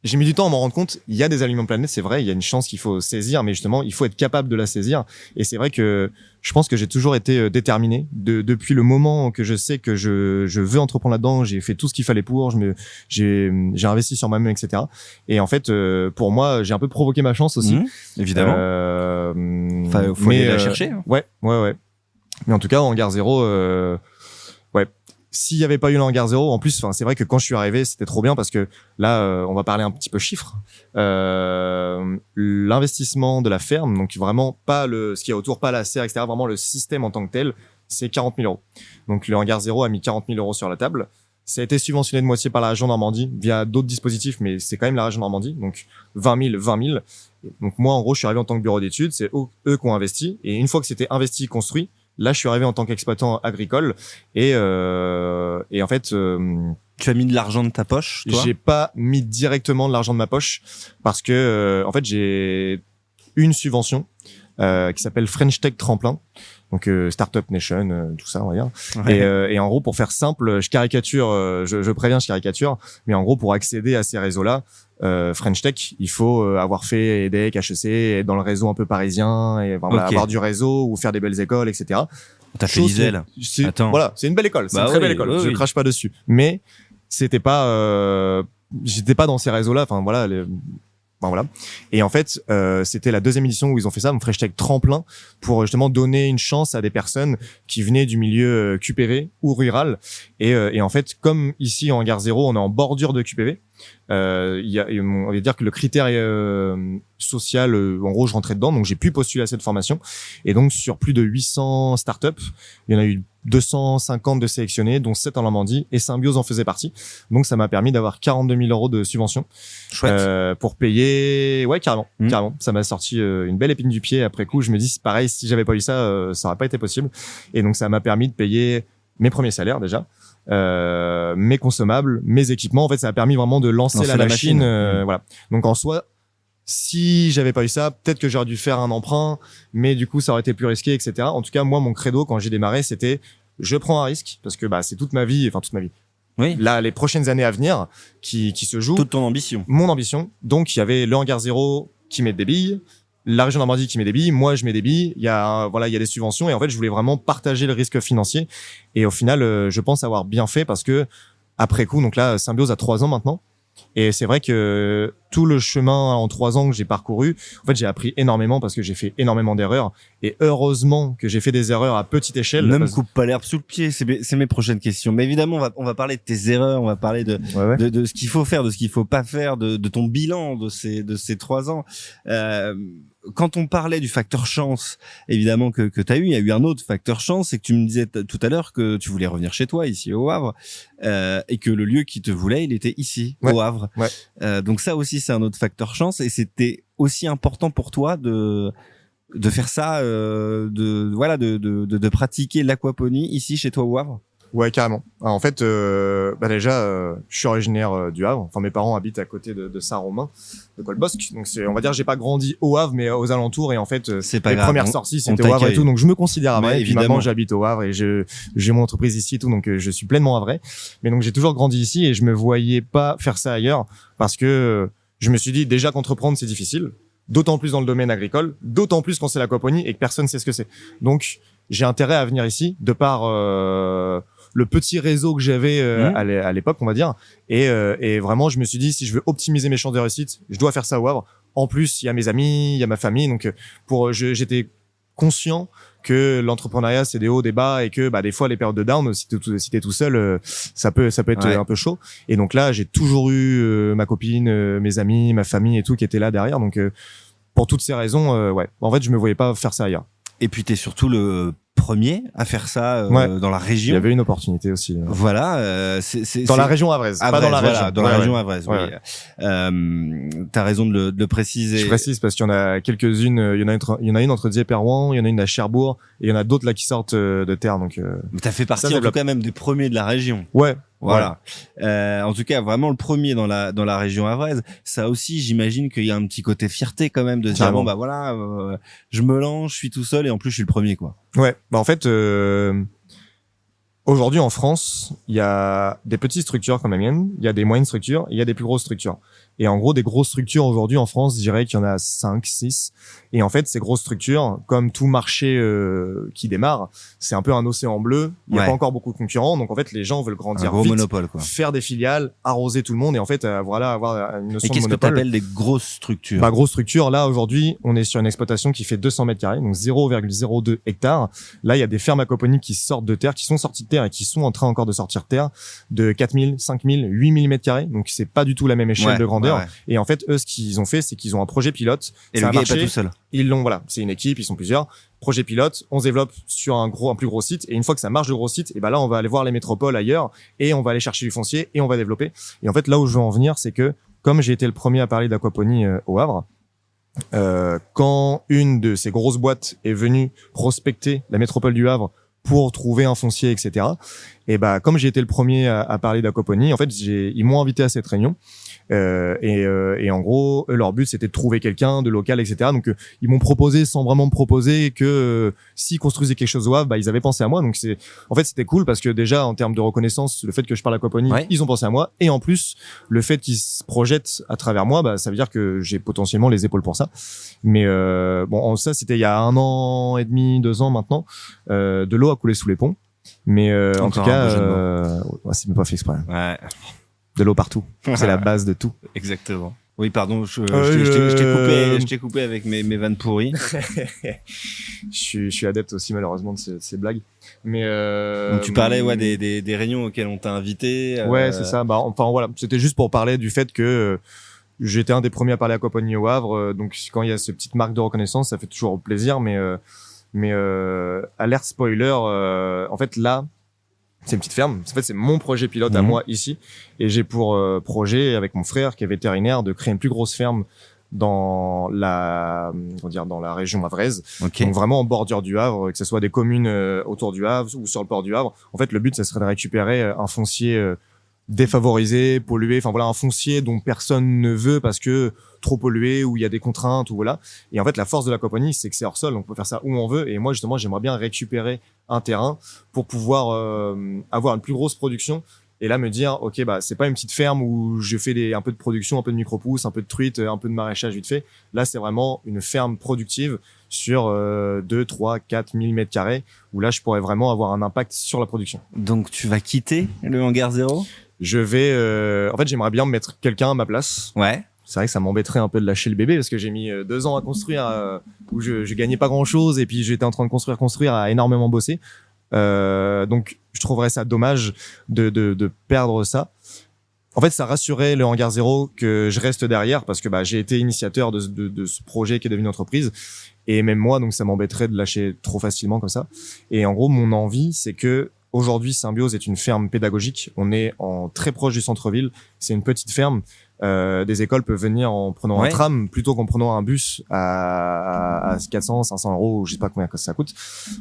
j'ai mis du temps à m'en rendre compte. Il y a des aliments de planète, c'est vrai. Il y a une chance qu'il faut saisir, mais justement, il faut être capable de la saisir. Et c'est vrai que je pense que j'ai toujours été déterminé depuis le moment que je sais que je veux entreprendre là-dedans. J'ai fait tout ce qu'il fallait pour. J'ai investi sur moi-même, etc. Et en fait, pour moi, j'ai un peu provoqué ma chance aussi. Évidemment. Faut aller la chercher. Hein. Ouais. Mais en tout cas, en Hangar Zéro, s'il y avait pas eu le Hangar Zéro, en plus, c'est vrai que quand je suis arrivé, c'était trop bien parce que là, on va parler un petit peu chiffres. L'investissement de la ferme, donc vraiment pas ce qu'il y a autour, pas la serre, etc. Vraiment le système en tant que tel, c'est 40 000 €. Donc le Hangar Zéro a mis 40 000 € sur la table. Ça a été subventionné de moitié par la région Normandie via d'autres dispositifs, mais c'est quand même la région Normandie. Donc 20 000. Donc moi, en gros, je suis arrivé en tant que bureau d'études. C'est eux qui ont investi. Et une fois que c'était investi, construit, là, je suis arrivé en tant qu'exploitant agricole et en fait, tu as mis de l'argent de ta poche, toi? J'ai pas mis directement de l'argent de ma poche parce que en fait, j'ai une subvention qui s'appelle French Tech Tremplin. Donc Startup Nation, tout ça, on va dire. Ouais. Et en gros, pour faire simple, je caricature, je préviens, je caricature, mais en gros, pour accéder à ces réseaux-là, French Tech, il faut avoir fait EDEC, HEC, être dans le réseau un peu parisien, et avoir du réseau ou faire des belles écoles, etc. T'as fait l'ISEL. Attends. Voilà, c'est une belle école, c'est une très belle école. Je crache pas dessus, mais c'était pas, j'étais pas dans ces réseaux-là. Enfin voilà. Voilà. Et en fait, c'était la deuxième édition où ils ont fait ça, donc Fresh Tech Tremplin, pour justement donner une chance à des personnes qui venaient du milieu QPV ou rural. Et en fait, comme ici en Hangar Zéro, on est en bordure de QPV. On va dire que le critère social, en gros, je rentrais dedans, donc j'ai pu postuler à cette formation. Et donc, sur plus de 800 startups, il y en a eu 250 de sélectionnés, dont 7 en Normandie, et Symbiose en faisait partie. Donc, ça m'a permis d'avoir 42 000 € de subvention. Chouette. Pour payer, ouais, carrément. Ça m'a sorti une belle épine du pied. Après coup, je me dis, c'est pareil, si j'avais pas eu ça, ça aurait pas été possible. Et donc, ça m'a permis de payer mes premiers salaires déjà. Mes consommables, mes équipements. En fait, ça a permis vraiment de lancer la machine. Voilà. Donc en soi, si j'avais pas eu ça, peut-être que j'aurais dû faire un emprunt, mais du coup, ça aurait été plus risqué, etc. En tout cas, moi, mon credo quand j'ai démarré, c'était je prends un risque parce que c'est toute ma vie. Oui. Là, les prochaines années à venir qui se jouent. Toute ton ambition. Mon ambition. Donc, il y avait le Hangar Zéro qui met des billes. La région Normandie qui met des billes, moi je mets des billes, il y a des subventions et en fait je voulais vraiment partager le risque financier et au final je pense avoir bien fait parce que après coup, donc là Symbiose a 3 ans maintenant et c'est vrai que tout le chemin en 3 ans que j'ai parcouru, en fait j'ai appris énormément parce que j'ai fait énormément d'erreurs et heureusement que j'ai fait des erreurs à petite échelle. Ne me coupe pas l'herbe sous le pied, c'est mes prochaines questions. Mais évidemment on va parler de tes erreurs, on va parler de ce qu'il faut faire, de ce qu'il faut pas faire, de ton bilan de ces 3 ans. Quand on parlait du facteur chance, évidemment que tu as eu, il y a eu un autre facteur chance, c'est que tu me disais tout à l'heure que tu voulais revenir chez toi, ici au Havre, et que le lieu qui te voulait, il était ici, au Havre. Ouais. Donc ça aussi, c'est un autre facteur chance, et c'était aussi important pour toi de faire ça, de pratiquer l'aquaponie ici chez toi au Havre. Ouais, carrément. Alors, en fait, déjà, je suis originaire du Havre. Enfin, mes parents habitent à côté de Saint-Romain, de Colbosc. Donc, on va dire, j'ai pas grandi au Havre, mais aux alentours. Et en fait, c'est pas les grave. Premières sorties, c'était au Havre et tout. Donc, je me considère havrais. Et puis maintenant, j'habite au Havre et j'ai mon entreprise ici et tout. Donc, je suis pleinement havrais. Mais donc, j'ai toujours grandi ici et je me voyais pas faire ça ailleurs parce que je me suis dit, déjà qu'entreprendre, c'est difficile. D'autant plus dans le domaine agricole, d'autant plus quand c'est l'aquaponie et que personne sait ce que c'est. Donc, j'ai intérêt à venir ici de par le petit réseau que j'avais à l'époque, on va dire. Et vraiment, je me suis dit, si je veux optimiser mes chances de réussite, je dois faire ça au Havre. En plus, il y a mes amis, il y a ma famille. Donc, j'étais conscient que l'entrepreneuriat, c'est des hauts, des bas, et que des fois, les périodes de down, si t'es tout seul, ça peut être un peu chaud. Et donc là, j'ai toujours eu ma copine, mes amis, ma famille et tout qui étaient là derrière. Donc, pour toutes ces raisons, en fait, je me voyais pas faire ça ailleurs. Et puis t'es surtout le premier à faire ça dans la région. Il y avait une opportunité aussi. Voilà, dans la région havraise, pas dans la région. Dans la région havraise. Oui. T'as raison de le préciser. Je précise parce qu'il y en a quelques-unes. Il y en a une entre Dieppe et Rouen, il y en a une à Cherbourg, et il y en a d'autres là qui sortent de terre. Donc, mais t'as fait partie en tout cas même des premiers de la région. Ouais. Voilà. En tout cas, vraiment le premier dans la région havraise. Ça aussi, j'imagine qu'il y a un petit côté fierté quand même de se dire bon voilà, je me lance, je suis tout seul et en plus je suis le premier quoi. Ouais. En fait, aujourd'hui en France, il y a des petites structures comme la mienne, il y a des moyennes structures, il y a des plus grosses structures. Et en gros, des grosses structures aujourd'hui en France, je dirais qu'il y en a 5, 6. Et en fait, ces grosses structures, comme tout marché qui démarre, c'est un peu un océan bleu. Il n'y a pas encore beaucoup de concurrents. Donc en fait, les gens veulent grandir gros vite, monopole, quoi. Faire des filiales, arroser tout le monde et en fait, avoir une notion de monopole. Et qu'est-ce que t'appelles des grosses structures? Grosses structures, là aujourd'hui, on est sur une exploitation qui fait 200 mètres carrés, donc 0,02 hectares. Là, il y a des fermes aquaponiques qui sortent de terre, qui sont sorties de terre et qui sont en train encore de sortir de terre, de 4000, 5000, 8000 mètres carrés. Donc c'est pas du tout la même échelle de grandeur. Et en fait, eux, ce qu'ils ont fait, c'est qu'ils ont un projet pilote. Et le gars est pas tout seul. Ils l'ont, c'est une équipe, ils sont plusieurs. Projet pilote, on se développe sur un plus gros site. Et une fois que ça marche, le gros site, et là, on va aller voir les métropoles ailleurs et on va aller chercher du foncier et on va développer. Et en fait, là où je veux en venir, c'est que comme j'ai été le premier à parler d'aquaponie au Havre, quand une de ces grosses boîtes est venue prospecter la métropole du Havre pour trouver un foncier, etc. Et comme j'ai été le premier à parler d'aquaponie, en fait, ils m'ont invité à cette réunion. Et en gros, leur but c'était de trouver quelqu'un de local, etc. Donc ils m'ont proposé sans vraiment me proposer que s'ils construisaient quelque chose au Havre, ils avaient pensé à moi. Donc c'était cool parce que déjà en termes de reconnaissance, le fait que je parle aquaponie, ils ont pensé à moi. Et en plus, le fait qu'ils se projettent à travers moi, ça veut dire que j'ai potentiellement les épaules pour ça. Mais ça c'était il y a 1 an et demi, 2 ans maintenant. De l'eau a coulé sous les ponts. Mais en tout cas, c'est même pas fait exprès. Ouais. De l'eau partout. C'est la base de tout. Exactement. Oui, pardon, je t'ai coupé avec mes vannes pourries. je suis adepte aussi malheureusement de ces blagues. Mais donc tu parlais des réunions auxquelles on t'a invité. Ouais, c'est ça. Voilà, c'était juste pour parler du fait que j'étais un des premiers à parler aquaponie au Havre. Donc quand il y a cette petite marque de reconnaissance, ça fait toujours plaisir. Mais alerte spoiler. En fait là. C'est une petite ferme. En fait, c'est mon projet pilote à moi ici. Et j'ai pour projet, avec mon frère qui est vétérinaire, de créer une plus grosse ferme dans la région havraise. Okay. Donc vraiment en bordure du Havre, que ce soit des communes autour du Havre ou sur le port du Havre. En fait, le but, ça serait de récupérer un foncier défavorisé, pollué, un foncier dont personne ne veut parce que trop pollué, où il y a des contraintes, ou voilà. Et en fait, la force de l'aquaponie, c'est que c'est hors sol, donc on peut faire ça où on veut. Et moi, justement, j'aimerais bien récupérer un terrain pour pouvoir avoir une plus grosse production. Et là, me dire, ok, c'est pas une petite ferme où je fais un peu de production, un peu de micro-pousses, un peu de truites, un peu de maraîchage vite fait. Là, c'est vraiment une ferme productive sur 2, 3, 4 000 mètres carrés, où là, je pourrais vraiment avoir un impact sur la production. Donc, tu vas quitter le hangar 0 ? Je vais, en fait, j'aimerais bien mettre quelqu'un à ma place. Ouais. C'est vrai que ça m'embêterait un peu de lâcher le bébé parce que j'ai mis 2 ans à construire, où je gagnais pas grand chose et puis j'étais en train de construire, à énormément bosser. Donc, je trouverais ça dommage de perdre ça. En fait, ça rassurait le hangar 0 que je reste derrière parce que j'ai été initiateur de ce projet qui est devenu une entreprise. Et même moi, donc ça m'embêterait de lâcher trop facilement comme ça. Et en gros, mon envie, c'est que aujourd'hui, Symbiose est une ferme pédagogique. On est très proche du centre-ville. C'est une petite ferme. Des écoles peuvent venir en prenant un tram plutôt qu'en prenant un bus à 400, 500 euros, je sais pas combien ça coûte.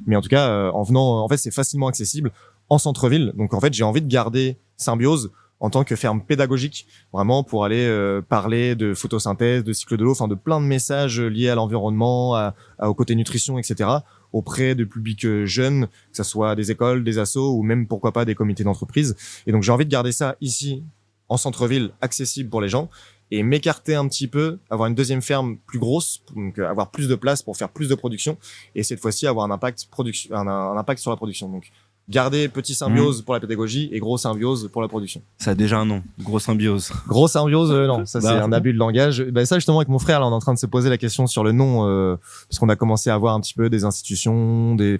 Mais en tout cas, en venant, en fait, c'est facilement accessible en centre-ville. Donc, en fait, j'ai envie de garder Symbiose en tant que ferme pédagogique, vraiment pour aller parler de photosynthèse, de cycle de l'eau, de plein de messages liés à l'environnement, au côté nutrition, etc., auprès de publics jeunes, que ce soit des écoles, des assos ou même, pourquoi pas, des comités d'entreprise. Et donc, j'ai envie de garder ça ici, en centre-ville, accessible pour les gens. et m'écarter un petit peu, avoir une deuxième ferme plus grosse, donc avoir plus de place pour faire plus de production, et cette fois-ci avoir un impact un impact sur la production. Donc garder petit symbiose pour la pédagogie et gros symbiose pour la production. Ça a déjà un nom, gros symbiose. Gros symbiose, non, ça c'est un abus de langage. Ça justement avec mon frère, là, on est en train de se poser la question sur le nom, parce qu'on a commencé à voir un petit peu des institutions, des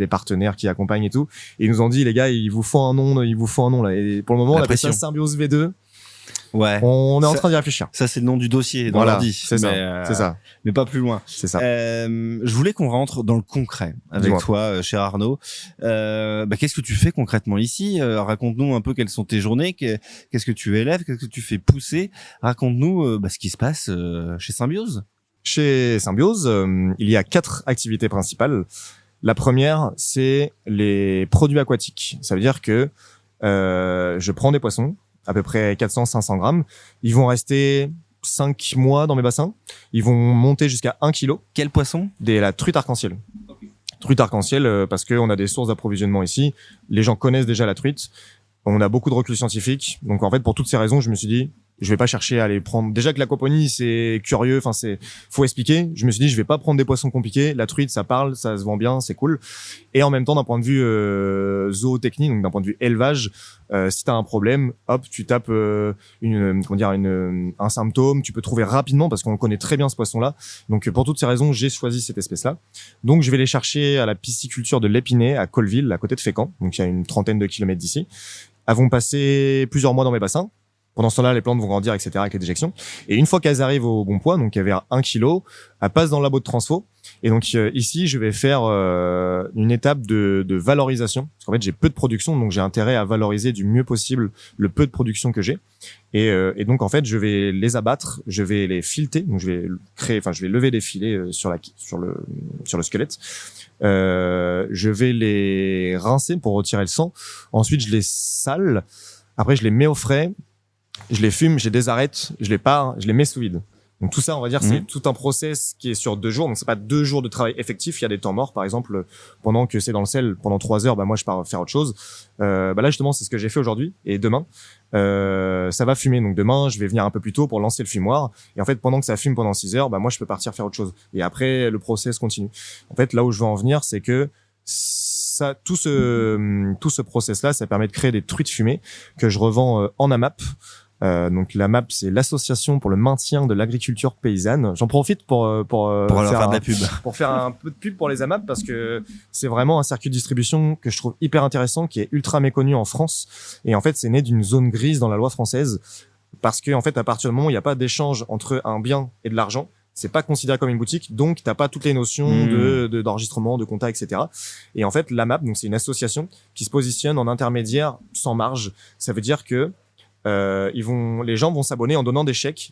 partenaires qui accompagnent et tout. Et ils nous ont dit, les gars, il vous faut un nom là. Et pour le moment, on appelle ça Symbiose V2. Ouais. On est en train d'y réfléchir. Ça, c'est le nom du dossier dans l'ordi. C'est ça. Mais pas plus loin. C'est ça. Je voulais qu'on rentre dans le concret avec Dis-moi. toi, cher Arnaud. Qu'est-ce que tu fais concrètement ici? Raconte-nous un peu quelles sont tes journées. Qu'est-ce que tu élèves? Qu'est-ce que tu fais pousser? Raconte-nous ce qui se passe chez Symbiose. Chez Symbiose, il y a 4 activités principales. La première, c'est les produits aquatiques. Ça veut dire que je prends des poissons, à peu près 400-500 grammes. Ils vont rester 5 mois dans mes bassins. Ils vont monter jusqu'à 1 kilo. Quel poisson? La truite arc-en-ciel. Truite arc-en-ciel parce que on a des sources d'approvisionnement ici. Les gens connaissent déjà la truite. On a beaucoup de recul scientifique. Donc en fait, pour toutes ces raisons, je me suis dit, je vais pas chercher à les prendre. Déjà que l'aquaponie, c'est curieux. Faut expliquer. Je me suis dit, je vais pas prendre des poissons compliqués. La truite, ça parle, ça se vend bien, c'est cool. Et en même temps, d'un point de vue zootechnie, donc d'un point de vue élevage, si t'as un problème, hop, tu tapes un symptôme. Tu peux trouver rapidement parce qu'on connaît très bien ce poisson-là. Donc pour toutes ces raisons, j'ai choisi cette espèce-là. Donc je vais les chercher à la pisciculture de l'Épinay, à Colleville, à côté de Fécamp. Donc il y a une 30aine de kilomètres d'ici. Elles vont passer plusieurs mois dans mes bassins. Pendant ce temps-là, les plantes vont grandir, etc., avec les déjections. Et une fois qu'elles arrivent au bon poids, donc vers 1 kilo, elles passent dans le labo de transfo. Et donc ici, je vais faire une étape de valorisation. Parce qu'en fait, j'ai peu de production, donc j'ai intérêt à valoriser du mieux possible le peu de production que j'ai. Et donc en fait, je vais les abattre, je vais les fileter. Donc je vais lever des filets sur le squelette. Je vais les rincer pour retirer le sang. Ensuite, je les sale. Après, je les mets au frais. Je les fume, je les désarrête, je les pare, je les mets sous vide. Donc tout ça, on va dire, c'est tout un process qui est sur 2 jours. Donc c'est pas 2 jours de travail effectif. Il y a des temps morts, par exemple, pendant que c'est dans le sel, pendant 3 heures, moi je pars faire autre chose. Là justement, c'est ce que j'ai fait aujourd'hui. Et demain, ça va fumer. Donc demain, je vais venir un peu plus tôt pour lancer le fumoir. Et en fait, pendant que ça fume pendant 6 heures, moi je peux partir faire autre chose. Et après, le process continue. En fait, là où je veux en venir, c'est que tout ce process-là, ça permet de créer des truites fumées que je revends en AMAP. Donc l'AMAP, c'est l'association pour le maintien de l'agriculture paysanne. J'en profite pour leur faire de la pub. Pour faire un peu de pub pour les AMAP parce que c'est vraiment un circuit de distribution que je trouve hyper intéressant, qui est ultra méconnu en France. Et en fait, c'est né d'une zone grise dans la loi française parce que en fait, à partir du moment où il n'y a pas d'échange entre un bien et de l'argent, c'est pas considéré comme une boutique, donc t'as pas toutes les notions d'enregistrement, de compta, etc. Et en fait, l'AMAP, donc c'est une association qui se positionne en intermédiaire sans marge. Ça veut dire que les gens vont s'abonner en donnant des chèques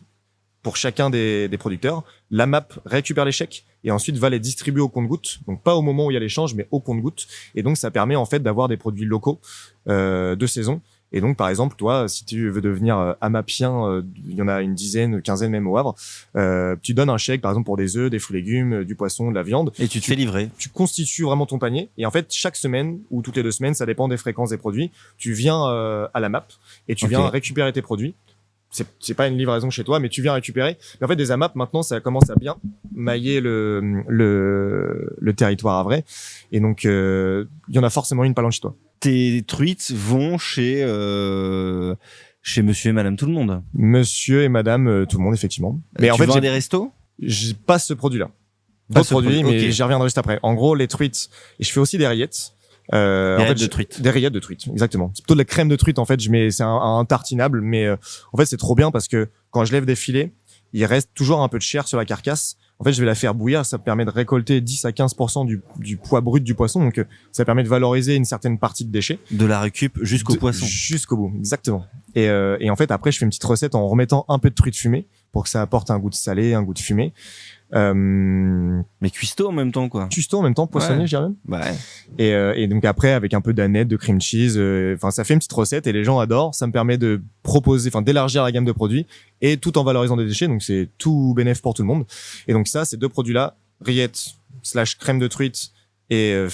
pour chacun des producteurs. L'AMAP récupère les chèques et ensuite va les distribuer au compte-gouttes. Donc pas au moment où il y a l'échange, mais au compte-gouttes. Et donc ça permet en fait d'avoir des produits locaux de saison. Et donc, par exemple, toi, si tu veux devenir amapien, il y en a une dizaine, quinzaine même au Havre, tu donnes un chèque, par exemple, pour des œufs, des fruits et légumes, du poisson, de la viande. Et tu te fais livrer. Tu constitues vraiment ton panier. Et en fait, chaque semaine ou toutes les 2 semaines, ça dépend des fréquences des produits, tu viens à la map et tu viens récupérer tes produits. C'est pas une livraison chez toi, mais tu viens récupérer. Mais en fait, des AMAP, maintenant, ça commence à bien mailler le territoire havrais. Et donc, il y en a forcément une pas loin de chez toi. Tes truites vont chez monsieur et madame tout le monde. Monsieur et madame tout le monde, effectivement. Mais tu en fait, vends à des restos? J'ai pas ce produit-là. D'autres produits, mais j'y reviendrai juste après. En gros, les truites, et je fais aussi des rillettes. Des rillettes de truite. Des rillettes de truite, exactement. C'est plutôt de la crème de truite, en fait. C'est un tartinable, mais en fait, c'est trop bien parce que quand je lève des filets, il reste toujours un peu de chair sur la carcasse. En fait, je vais la faire bouillir. Ça permet de récolter 10 à 15% du poids brut du poisson. Donc, ça permet de valoriser une certaine partie de déchets. De la récup jusqu'au poisson. Jusqu'au bout, exactement. Et en fait, après, je fais une petite recette en remettant un peu de truite fumée pour que ça apporte un goût de salé, un goût de fumée. Mais cuistot en même temps, quoi. Cuistot en même temps, poissonné, je dirais même. Ouais. Et donc après, avec un peu d'aneth, de cream cheese, ça fait une petite recette et les gens adorent. Ça me permet de proposer, d'élargir la gamme de produits et tout en valorisant des déchets. Donc c'est tout bénéf pour tout le monde. Et donc ça, ces 2 produits-là, rillettes / crème de truite et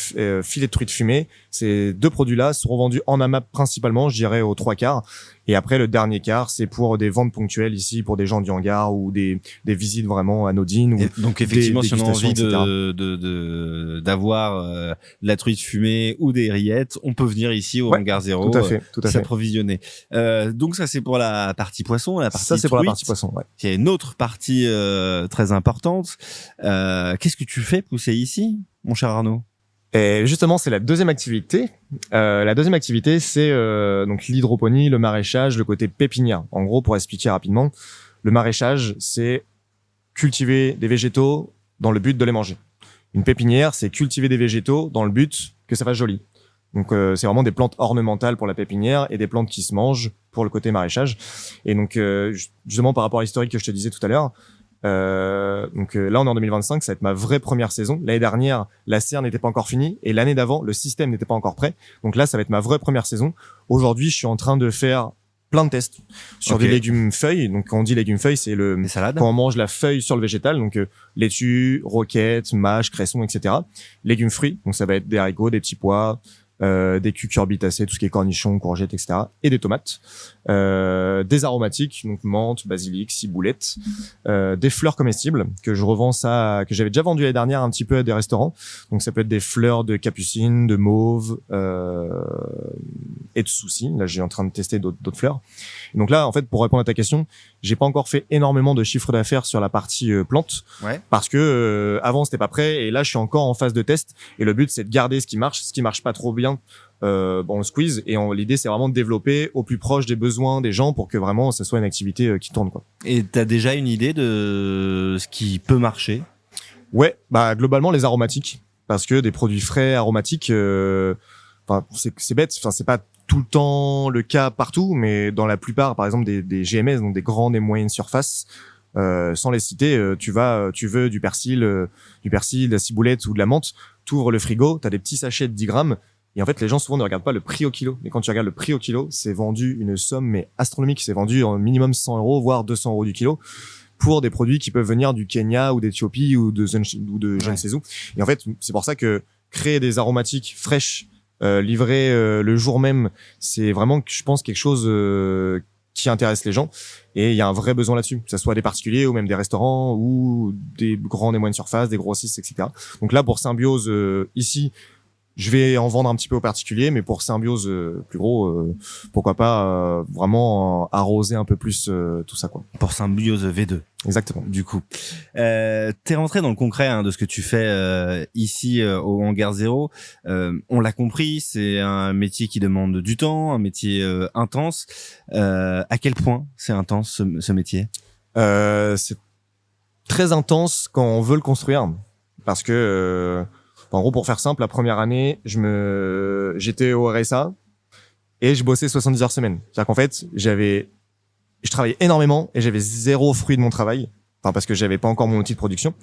filet de truite fumée, ces 2 produits-là sont revendus en AMAP principalement, je dirais aux 3/4. Et après, le dernier quart, c'est pour des ventes ponctuelles ici, pour des gens du hangar ou des visites vraiment anodines. Ou Et donc effectivement, si on a envie dégustations, d'avoir de la truite fumée ou des rillettes, on peut venir ici au Ouais, hangar zéro, tout à fait. s'approvisionner. Donc ça c'est pour la partie poisson, la partie Ça, c'est pour la truite. partie poisson, ouais. Il y a une autre partie très importante. Qu'est-ce que tu fais pousser ici, mon cher Arnaud? Et justement, c'est la deuxième activité. La deuxième activité, c'est donc l'hydroponie, le maraîchage, le côté pépinière. En gros, pour expliquer rapidement, le maraîchage, c'est cultiver des végétaux dans le but de les manger. Une pépinière, c'est cultiver des végétaux dans le but que ça fasse joli. Donc, c'est vraiment des plantes ornementales pour la pépinière et des plantes qui se mangent pour le côté maraîchage. Et donc, justement, par rapport à l'historique que je te disais tout à l'heure, là on est en 2025, ça va être ma vraie première saison. L'année dernière, la serre n'était pas encore finie et l'année d'avant, le système n'était pas encore prêt. Donc là, ça va être ma vraie première saison. Aujourd'hui, je suis en train de faire plein de tests sur des légumes feuilles. Donc quand on dit légumes feuilles, c'est Les salades. quand on mange la feuille sur le végétal. Donc laitue, roquette, mâche, cresson, etc. Légumes fruits, donc ça va être des haricots, des petits pois, des cucurbitacées, tout ce qui est cornichons, courgettes, etc. Et des tomates. Des aromatiques, donc menthe, basilic, ciboulette. Des fleurs comestibles que je revends que j'avais déjà vendu l'année dernière un petit peu à des restaurants. Donc ça peut être des fleurs de capucine, de mauve et de souci. Là, j'ai en train de tester d'autres fleurs. Et donc là, en fait, pour répondre à ta question, j'ai pas encore fait énormément de chiffre d'affaires sur la partie plante, parce que avant c'était pas prêt et là je suis encore en phase de test. Et le but c'est de garder ce qui marche pas trop bien. On le squeeze et l'idée c'est vraiment de développer au plus proche des besoins des gens pour que vraiment ça soit une activité qui tourne quoi. Et t'as déjà une idée de ce qui peut marcher? Ouais, bah globalement les aromatiques, parce que des produits frais aromatiques, c'est bête, c'est pas tout le temps le cas partout, mais dans la plupart, par exemple des GMS, donc des grandes et moyennes surfaces, sans les citer, tu veux du persil, de la ciboulette ou de la menthe, t'ouvres le frigo, t'as des petits sachets de 10 grammes. Et en fait, les gens souvent ne regardent pas le prix au kilo. Mais quand tu regardes le prix au kilo, c'est vendu une somme mais astronomique. C'est vendu en minimum 100 €, voire 200 € du kilo, pour des produits qui peuvent venir du Kenya ou d'Éthiopie ou de je ne sais où. Et en fait, c'est pour ça que créer des aromatiques fraîches, livrées le jour même, c'est vraiment, je pense, quelque chose qui intéresse les gens. Et il y a un vrai besoin là-dessus, que ce soit des particuliers ou même des restaurants ou des grandes et moyennes surfaces, des grossistes, etc. Donc là, pour Symbiose, ici, je vais en vendre un petit peu aux particuliers, mais pour Symbiose plus gros, pourquoi pas vraiment arroser un peu plus tout ça quoi. Pour Symbiose V2. Exactement. Du coup, t'es rentré dans le concret de ce que tu fais ici au hangar zéro. On l'a compris, c'est un métier qui demande du temps, un métier intense. À quel point c'est intense ce métier? C'est très intense quand on veut le construire, parce que en gros, pour faire simple, la première année, j'étais au RSA et je bossais 70 heures semaine. C'est-à-dire qu'en fait, je travaillais énormément et j'avais zéro fruit de mon travail. Enfin, parce que j'avais pas encore mon outil de production.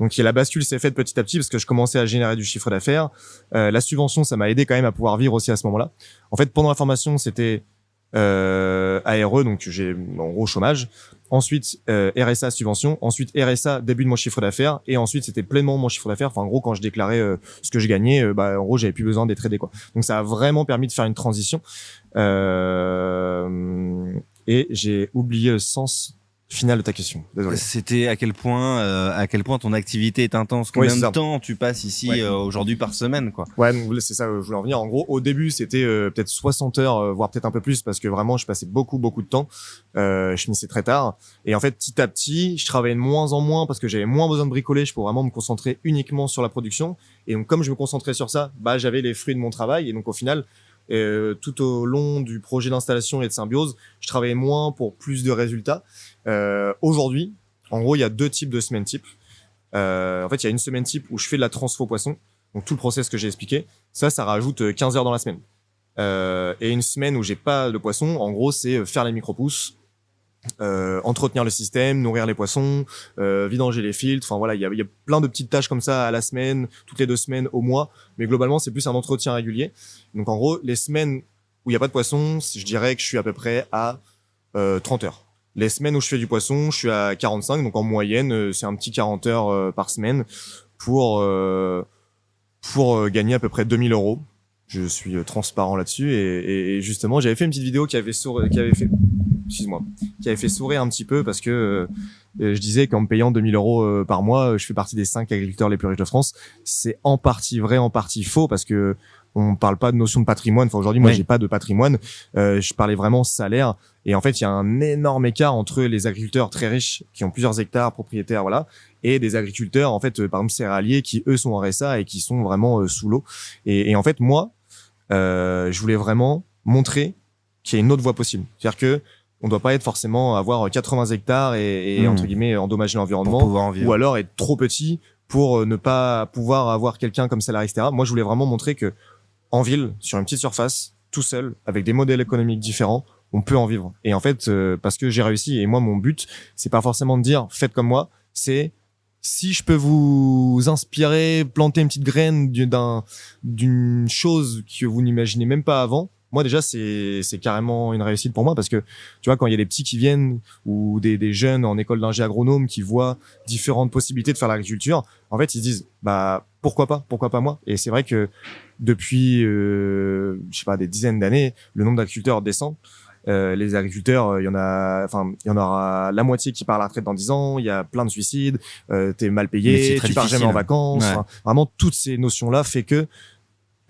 Donc, la bascule s'est faite petit à petit parce que je commençais à générer du chiffre d'affaires. La subvention, ça m'a aidé quand même à pouvoir vivre aussi à ce moment-là. En fait, pendant la formation, c'était ARE, donc j'ai en gros chômage. Ensuite RSA subvention, ensuite RSA début de mon chiffre d'affaires, et ensuite c'était pleinement mon chiffre d'affaires. Enfin en gros quand je déclarais ce que je gagnais, en gros j'avais plus besoin d'être aidé quoi. Donc ça a vraiment permis de faire une transition. Et j'ai oublié le sens final de ta question. Désolé. C'était à quel point ton activité est intense. Combien de temps tu passes ici aujourd'hui par semaine quoi? Ouais, donc c'est ça je voulais en venir. En gros, au début, c'était peut-être 60 heures, voire peut-être un peu plus, parce que vraiment, je passais beaucoup de temps. Je finissais très tard. Et en fait, petit à petit, je travaillais de moins en moins parce que j'avais moins besoin de bricoler. Je pouvais vraiment me concentrer uniquement sur la production. Et donc, comme je me concentrais sur ça, j'avais les fruits de mon travail. Et donc, au final, tout au long du projet d'installation et de Symbiose, je travaillais moins pour plus de résultats. Aujourd'hui, en gros, il y a 2 types de semaines type. En fait, il y a une semaine type où je fais de la transfo poisson, donc tout le process que j'ai expliqué. Ça rajoute 15 heures dans la semaine. Et une semaine où j'ai pas de poisson, en gros, c'est faire les micro-pousses, entretenir le système, nourrir les poissons, vidanger les filtres. Enfin voilà, il y a plein de petites tâches comme ça à la semaine, toutes les 2 semaines, au mois. Mais globalement, c'est plus un entretien régulier. Donc en gros, les semaines où il y a pas de poisson, je dirais que je suis à peu près à 30 heures. Les semaines où je fais du poisson, je suis à 45, donc en moyenne, c'est un petit 40 heures par semaine pour gagner à peu près 2000 € je suis transparent là-dessus et justement j'avais fait une petite vidéo qui avait fait sourire un petit peu parce que je disais qu'en me payant 2000 € par mois, je fais partie des 5 agriculteurs les plus riches de France. C'est en partie vrai, en partie faux parce que on parle pas de notion de patrimoine. Enfin, aujourd'hui, moi, j'ai pas de patrimoine. Je parlais vraiment salaire. Et en fait, il y a un énorme écart entre les agriculteurs très riches qui ont plusieurs hectares, propriétaires, voilà, et des agriculteurs, en fait, par exemple, céréaliers qui, eux, sont en RSA et qui sont vraiment sous l'eau. Et en fait, moi, je voulais vraiment montrer qu'il y a une autre voie possible. C'est-à-dire que on doit pas être forcément avoir 80 hectares et entre guillemets endommager l'environnement ou alors être trop petit pour ne pas pouvoir avoir quelqu'un comme salarié, etc. Moi, je voulais vraiment montrer que en ville, sur une petite surface, tout seul, avec des modèles économiques différents, on peut en vivre. Et en fait, parce que j'ai réussi, et moi, mon but, c'est pas forcément de dire faites comme moi, c'est si je peux vous inspirer, planter une petite graine d'une chose que vous n'imaginez même pas avant. Moi déjà c'est carrément une réussite pour moi parce que tu vois quand il y a des petits qui viennent ou des jeunes en école d'ingé agronome qui voient différentes possibilités de faire l'agriculture, en fait ils se disent bah pourquoi pas moi. Et c'est vrai que depuis je sais pas des dizaines d'années, le nombre d'agriculteurs descend. Les agriculteurs, il y en aura la moitié qui part à la retraite dans 10 ans, il y a plein de suicides, t'es mal payé, tu pars jamais en vacances. Ouais. Enfin, vraiment toutes ces notions là fait que.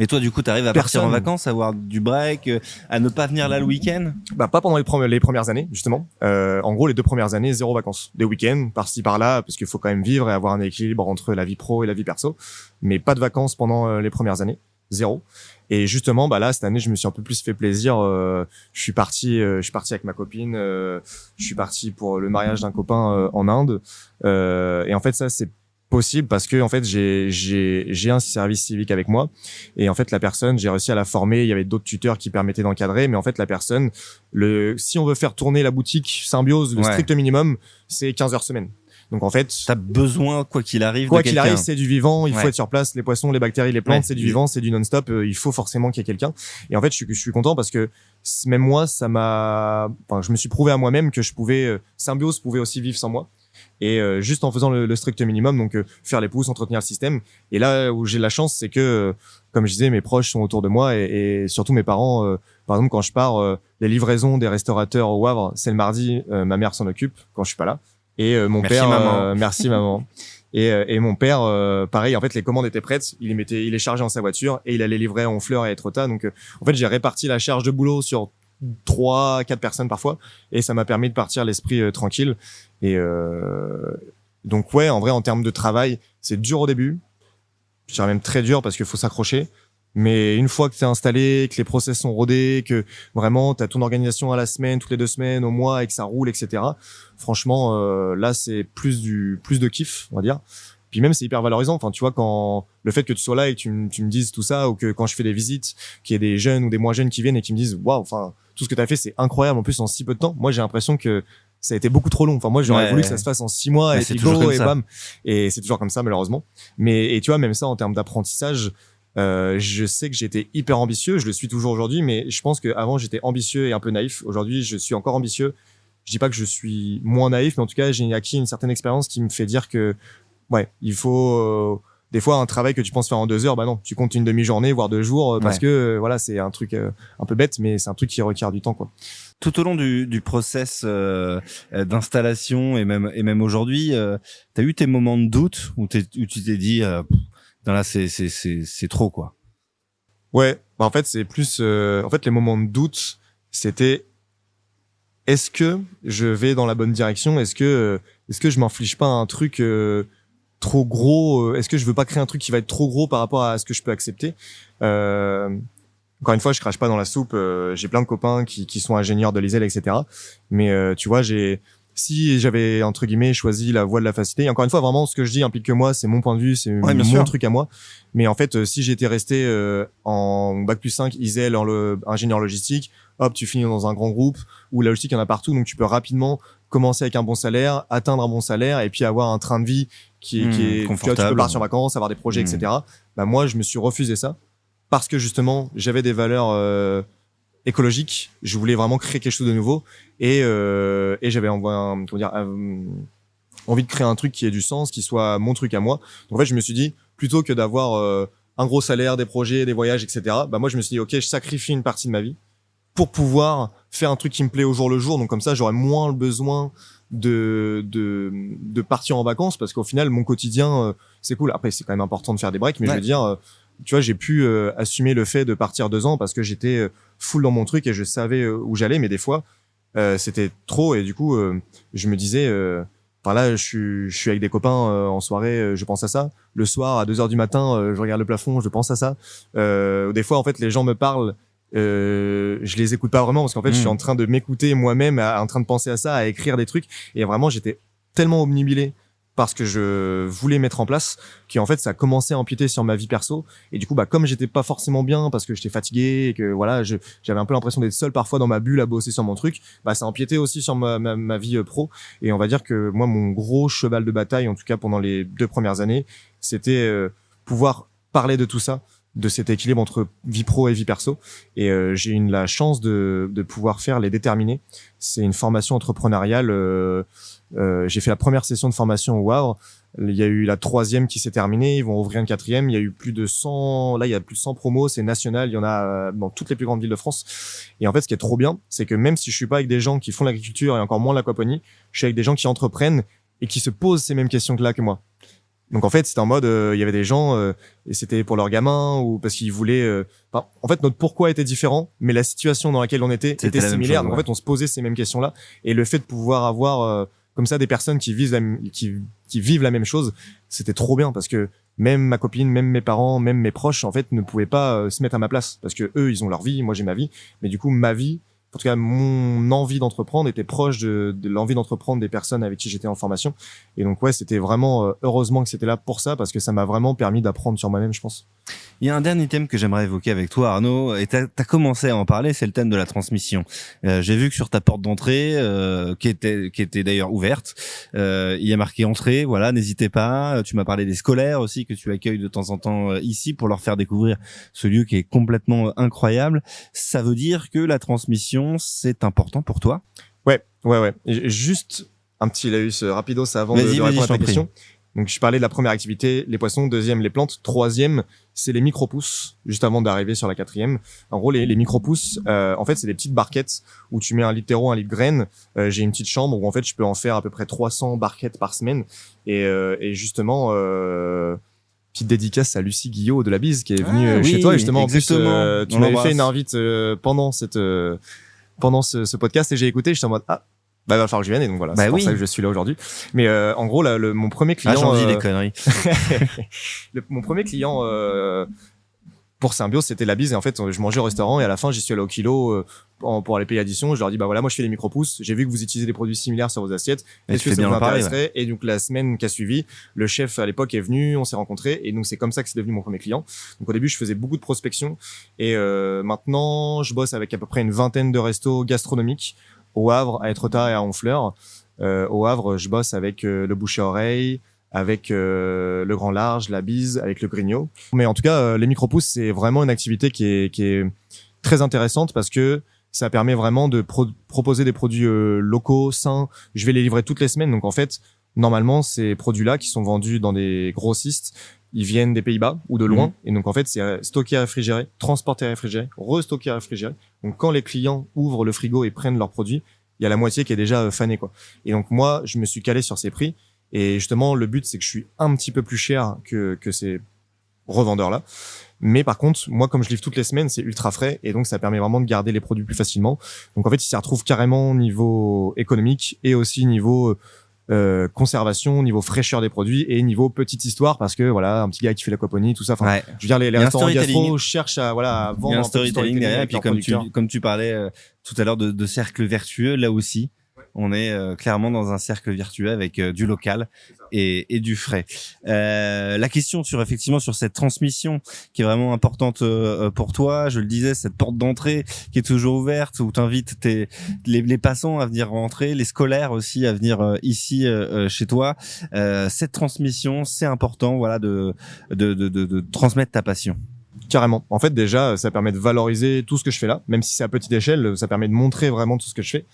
Et toi, du coup, t'arrives à partir en vacances, à avoir du break, à ne pas venir là le week-end? Bah, pas pendant les premières années, justement. En gros, les 2 premières années, 0 vacances. Des week-ends, par-ci, par-là, parce qu'il faut quand même vivre et avoir un équilibre entre la vie pro et la vie perso. Mais pas de vacances pendant les premières années. 0. Et justement, bah là, cette année, je me suis un peu plus fait plaisir. Je suis parti avec ma copine. Je suis parti pour le mariage d'un copain en Inde. Et en fait, ça, c'est possible parce que en fait j'ai un service civique avec moi et en fait la personne j'ai réussi à la former, il y avait d'autres tuteurs qui permettaient d'encadrer mais en fait la personne si on veut faire tourner la boutique Symbiose le strict minimum c'est 15 heures semaine. Donc en fait t'as besoin quoi qu'il arrive c'est du vivant, il faut être sur place, les poissons, les bactéries, les plantes, c'est du vivant, c'est du non-stop, il faut forcément qu'il y ait quelqu'un. Et en fait je suis content parce que même moi je me suis prouvé à moi-même que Symbiose pouvait aussi vivre sans moi. Et juste en faisant le strict minimum, donc faire les pousses, entretenir le système. Et là où j'ai la chance, c'est que comme je disais, mes proches sont autour de moi et surtout mes parents. Par exemple, quand je pars, les livraisons des restaurateurs au Havre, c'est le mardi, ma mère s'en occupe quand je suis pas là. Et mon merci père, maman. merci maman. Et mon père, pareil, en fait, les commandes étaient prêtes, il les chargeait en sa voiture et il allait livrer à Honfleur et à Etretat. Donc, en fait, j'ai réparti la charge de boulot sur 3-4 personnes parfois et ça m'a permis de partir l'esprit tranquille. Et donc ouais, en vrai, en termes de travail, c'est dur au début. Je dirais même très dur parce qu'il faut s'accrocher. Mais une fois que t'es installé, que les process sont rodés, que vraiment t'as ton organisation à la semaine, toutes les 2 semaines, au mois et que ça roule, etc. Franchement, là, c'est plus de kiff, on va dire. Puis même c'est hyper valorisant. Enfin, tu vois, quand le fait que tu sois là et que tu me dises tout ça, ou que quand je fais des visites, qu'il y ait des jeunes ou des moins jeunes qui viennent et qui me disent waouh, enfin tout ce que t'as fait c'est incroyable en plus en si peu de temps. Moi j'ai l'impression que ça a été beaucoup trop long. Enfin moi j'aurais voulu que ça se fasse en 6 mois et puis go et bam. Et c'est toujours comme ça malheureusement. Et tu vois même ça en termes d'apprentissage. Je sais que j'étais hyper ambitieux, je le suis toujours aujourd'hui, mais je pense qu'avant j'étais ambitieux et un peu naïf. Aujourd'hui, je suis encore ambitieux. Je dis pas que je suis moins naïf, mais en tout cas, j'ai acquis une certaine expérience qui me fait dire que, ouais, il faut des fois un travail que tu penses faire en 2 heures, bah non, tu comptes une demi-journée, voire 2 jours, parce que voilà, c'est un truc un peu bête, mais c'est un truc qui requiert du temps, quoi. Tout au long du process d'installation et même aujourd'hui, t'as eu tes moments de doute où tu t'es dit non là c'est trop quoi. Ouais, bah en fait c'est plus en fait les moments de doute, c'était est-ce que je vais dans la bonne direction, est-ce que je m'inflige pas un truc trop gros, est-ce que je veux pas créer un truc qui va être trop gros par rapport à ce que je peux accepter. Encore une fois, je crache pas dans la soupe, j'ai plein de copains qui sont ingénieurs de l'ISEL, etc. Mais tu vois, si j'avais entre guillemets choisi la voie de la facilité, et encore une fois vraiment ce que je dis implique que moi, c'est mon point de vue, c'est mon truc à moi. Mais en fait, si j'étais resté en bac+5 ISEL ingénieur logistique, hop, tu finis dans un grand groupe où la logistique il y en a partout, donc tu peux rapidement commencer avec un bon salaire, atteindre un bon salaire et puis avoir un train de vie qui est confortable. Tu peux partir en vacances, avoir des projets, etc. Bah moi, je me suis refusé ça parce que justement, j'avais des valeurs écologique, je voulais vraiment créer quelque chose de nouveau et j'avais envie de créer un truc qui ait du sens, qui soit mon truc à moi. Donc en fait, je me suis dit plutôt que d'avoir un gros salaire, des projets, des voyages, etc. Bah moi je me suis dit ok, je sacrifie une partie de ma vie pour pouvoir faire un truc qui me plaît au jour le jour. Donc comme ça j'aurais moins le besoin de partir en vacances, parce qu'au final mon quotidien c'est cool. Après c'est quand même important de faire des breaks, mais je veux dire tu vois, j'ai pu assumer le fait de partir 2 ans parce que j'étais full dans mon truc et je savais où j'allais, mais des fois c'était trop, et du coup je me disais enfin là je suis avec des copains en soirée, je pense à ça. Le soir à 2h du matin je regarde le plafond, je pense à ça. Des fois en fait les gens me parlent, je les écoute pas vraiment parce qu'en fait je suis en train de m'écouter moi-même, en train de penser à ça, à écrire des trucs, et vraiment j'étais tellement obnubilé parce que je voulais mettre en place, qu'en fait ça commençait à empiéter sur ma vie perso. Et du coup bah comme j'étais pas forcément bien parce que j'étais fatigué et que voilà j'avais un peu l'impression d'être seul parfois dans ma bulle à bosser sur mon truc, bah ça empiétait aussi sur ma vie pro. Et on va dire que moi mon gros cheval de bataille, en tout cas pendant les 2 premières années, c'était pouvoir parler de tout ça, de cet équilibre entre vie pro et vie perso. Et j'ai eu la chance de pouvoir faire les déterminés. C'est une formation entrepreneuriale. J'ai fait la première session de formation au Havre. Il y a eu la 3e qui s'est terminée. Ils vont ouvrir une 4e. Il y a eu plus de 100. Là, il y a plus de 100 promos. C'est national. Il y en a dans toutes les plus grandes villes de France. Et en fait, ce qui est trop bien, c'est que même si je suis pas avec des gens qui font l'agriculture et encore moins l'aquaponie, je suis avec des gens qui entreprennent et qui se posent ces mêmes questions que moi. Donc en fait c'était en mode il y avait des gens et c'était pour leurs gamins ou parce qu'ils voulaient en fait notre pourquoi était différent, mais la situation dans laquelle on était similaire. Donc en fait on se posait ces mêmes questions là, et le fait de pouvoir avoir comme ça des personnes qui vivent la même chose, c'était trop bien, parce que même ma copine, même mes parents, même mes proches en fait ne pouvaient pas se mettre à ma place, parce que eux ils ont leur vie, moi j'ai ma vie, mais du coup ma vie, en tout cas mon envie d'entreprendre était proche de l'envie d'entreprendre des personnes avec qui j'étais en formation. Et donc ouais, c'était vraiment heureusement que c'était là pour ça, parce que ça m'a vraiment permis d'apprendre sur moi-même, je pense. Il y a un dernier thème que j'aimerais évoquer avec toi, Arnaud, et t'as commencé à en parler, c'est le thème de la transmission. J'ai vu que sur ta porte d'entrée, qui était d'ailleurs ouverte, il y a marqué entrée, voilà, n'hésitez pas. Tu m'as parlé des scolaires aussi que tu accueilles de temps en temps ici pour leur faire découvrir ce lieu qui est complètement incroyable. Ça veut dire que la transmission, c'est important pour toi? Ouais. Juste un petit laïus rapidos avant de répondre à ta question. Donc, je parlais de la première activité, les poissons. 2e, les plantes. 3e, c'est les micro-pousses, juste avant d'arriver sur la 4e. En gros, les micro-pousses, en fait, c'est des petites barquettes où tu mets 1 litre terreau, 1 litre graine. J'ai une petite chambre où, en fait, je peux en faire à peu près 300 barquettes par semaine. Et justement, petite dédicace à Lucie Guillot de la Bise qui est venue chez toi, justement. Exactement. En plus, tu m'avais fait une invite pendant ce podcast, et j'ai écouté, j'étais en mode bah il va falloir que je vienne, et donc voilà, c'est pour ça que je suis là aujourd'hui. Mais en gros là, mon premier client, j'en dis des conneries. Mon premier client pour Symbiose, c'était la Bise, et en fait je mangeais au restaurant, et à la fin j'y suis allé au kilo pour aller payer l'addition. Je leur dis bah voilà, moi je fais des micro-pousses, j'ai vu que vous utilisez des produits similaires sur vos assiettes, est-ce que ça vous intéresserait? Et donc la semaine qui a suivi, le chef à l'époque est venu, on s'est rencontrés, et donc c'est comme ça que c'est devenu mon premier client. Donc au début je faisais beaucoup de prospection, et maintenant je bosse avec à peu près une 20aine de restos gastronomiques au Havre, à Étretat et à Honfleur. Au Havre, je bosse avec le Bouche à Oreille, avec le Grand Large, la Bise, avec le Grignot. Mais en tout cas, les micro-pousses, c'est vraiment une activité qui est très intéressante, parce que ça permet vraiment de proposer des produits locaux, sains. Je vais les livrer toutes les semaines. Donc en fait, normalement, ces produits-là qui sont vendus dans des grossistes, ils viennent des Pays-Bas ou de loin. Et donc en fait, c'est stocké à réfrigérer, transporté à réfrigérer, restocké à réfrigérer. Donc quand les clients ouvrent le frigo et prennent leurs produits, il y a la moitié qui est déjà fanée, quoi. Et donc moi, je me suis calé sur ces prix. Et justement, le but, c'est que je suis un petit peu plus cher que ces revendeurs-là. Mais par contre, moi, comme je livre toutes les semaines, c'est ultra frais, et donc ça permet vraiment de garder les produits plus facilement. Donc en fait, ils s'y retrouvent carrément niveau économique, et aussi niveau conservation, niveau fraîcheur des produits, et niveau petite histoire, parce que voilà, un petit gars qui fait l'aquaponie, tout ça. Enfin, je veux dire, les restaurants gastro cherchent à à vendre. Il y a un storytelling derrière, et puis comme tu parlais tout à l'heure de cercle vertueux, là aussi, on est clairement dans un cercle vertueux avec du local et du frais. La question sur cette transmission qui est vraiment importante pour toi, je le disais, cette porte d'entrée qui est toujours ouverte, où t'invites les passants à venir rentrer, les scolaires aussi à venir ici chez toi. Cette transmission, c'est important, voilà, de transmettre ta passion. Carrément. En fait, déjà, ça permet de valoriser tout ce que je fais là, même si c'est à petite échelle, ça permet de montrer vraiment tout ce que je fais.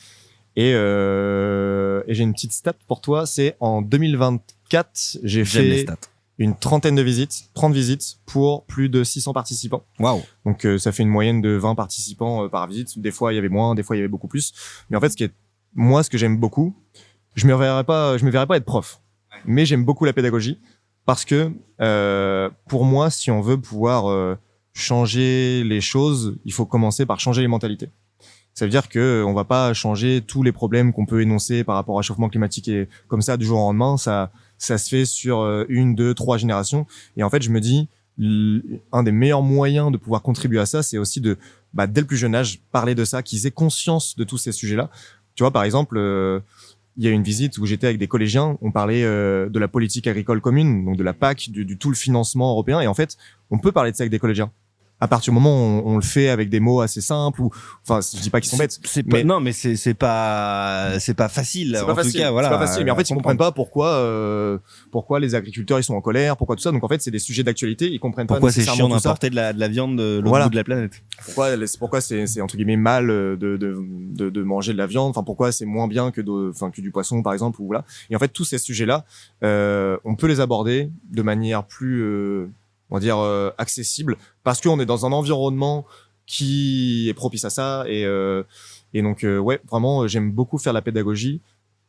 Et j'ai une petite stat pour toi, c'est en 2024, j'ai fait une 30 visites pour plus de 600 participants. Waouh. Donc ça fait une moyenne de 20 participants par visite. Des fois il y avait moins, des fois il y avait beaucoup plus. Mais en fait ce que j'aime beaucoup, je me verrais pas être prof. Mais j'aime beaucoup la pédagogie parce que pour moi, si on veut pouvoir changer les choses, il faut commencer par changer les mentalités. Ça veut dire que on va pas changer tous les problèmes qu'on peut énoncer par rapport au réchauffement climatique et comme ça du jour au lendemain. Ça se fait sur 1, 2, 3 générations. Et en fait, je me dis, un des meilleurs moyens de pouvoir contribuer à ça, c'est aussi dès le plus jeune âge, parler de ça, qu'ils aient conscience de tous ces sujets-là. Tu vois, par exemple, il y a une visite où j'étais avec des collégiens, on parlait de la politique agricole commune, donc de la PAC, du tout le financement européen. Et en fait, on peut parler de ça avec des collégiens. À partir du moment où on le fait avec des mots assez simples enfin, je dis pas qu'ils sont bêtes. Non, mais c'est pas facile. C'est pas facile. Voilà. C'est pas facile. Mais en fait, ils comprennent pas pourquoi les agriculteurs, ils sont en colère, pourquoi tout ça. Donc, en fait, c'est des sujets d'actualité. Ils comprennent pas nécessairement tout ça. Pourquoi c'est chiant d'importer de la viande de l'autre bout de la planète. Pourquoi c'est entre guillemets mal de manger de la viande. Enfin, pourquoi c'est moins bien que du poisson, par exemple, ou voilà. Et en fait, tous ces sujets-là, on peut les aborder de manière plus, on va dire, accessible, parce qu'on est dans un environnement qui est propice à ça. Et donc, ouais, vraiment, j'aime beaucoup faire la pédagogie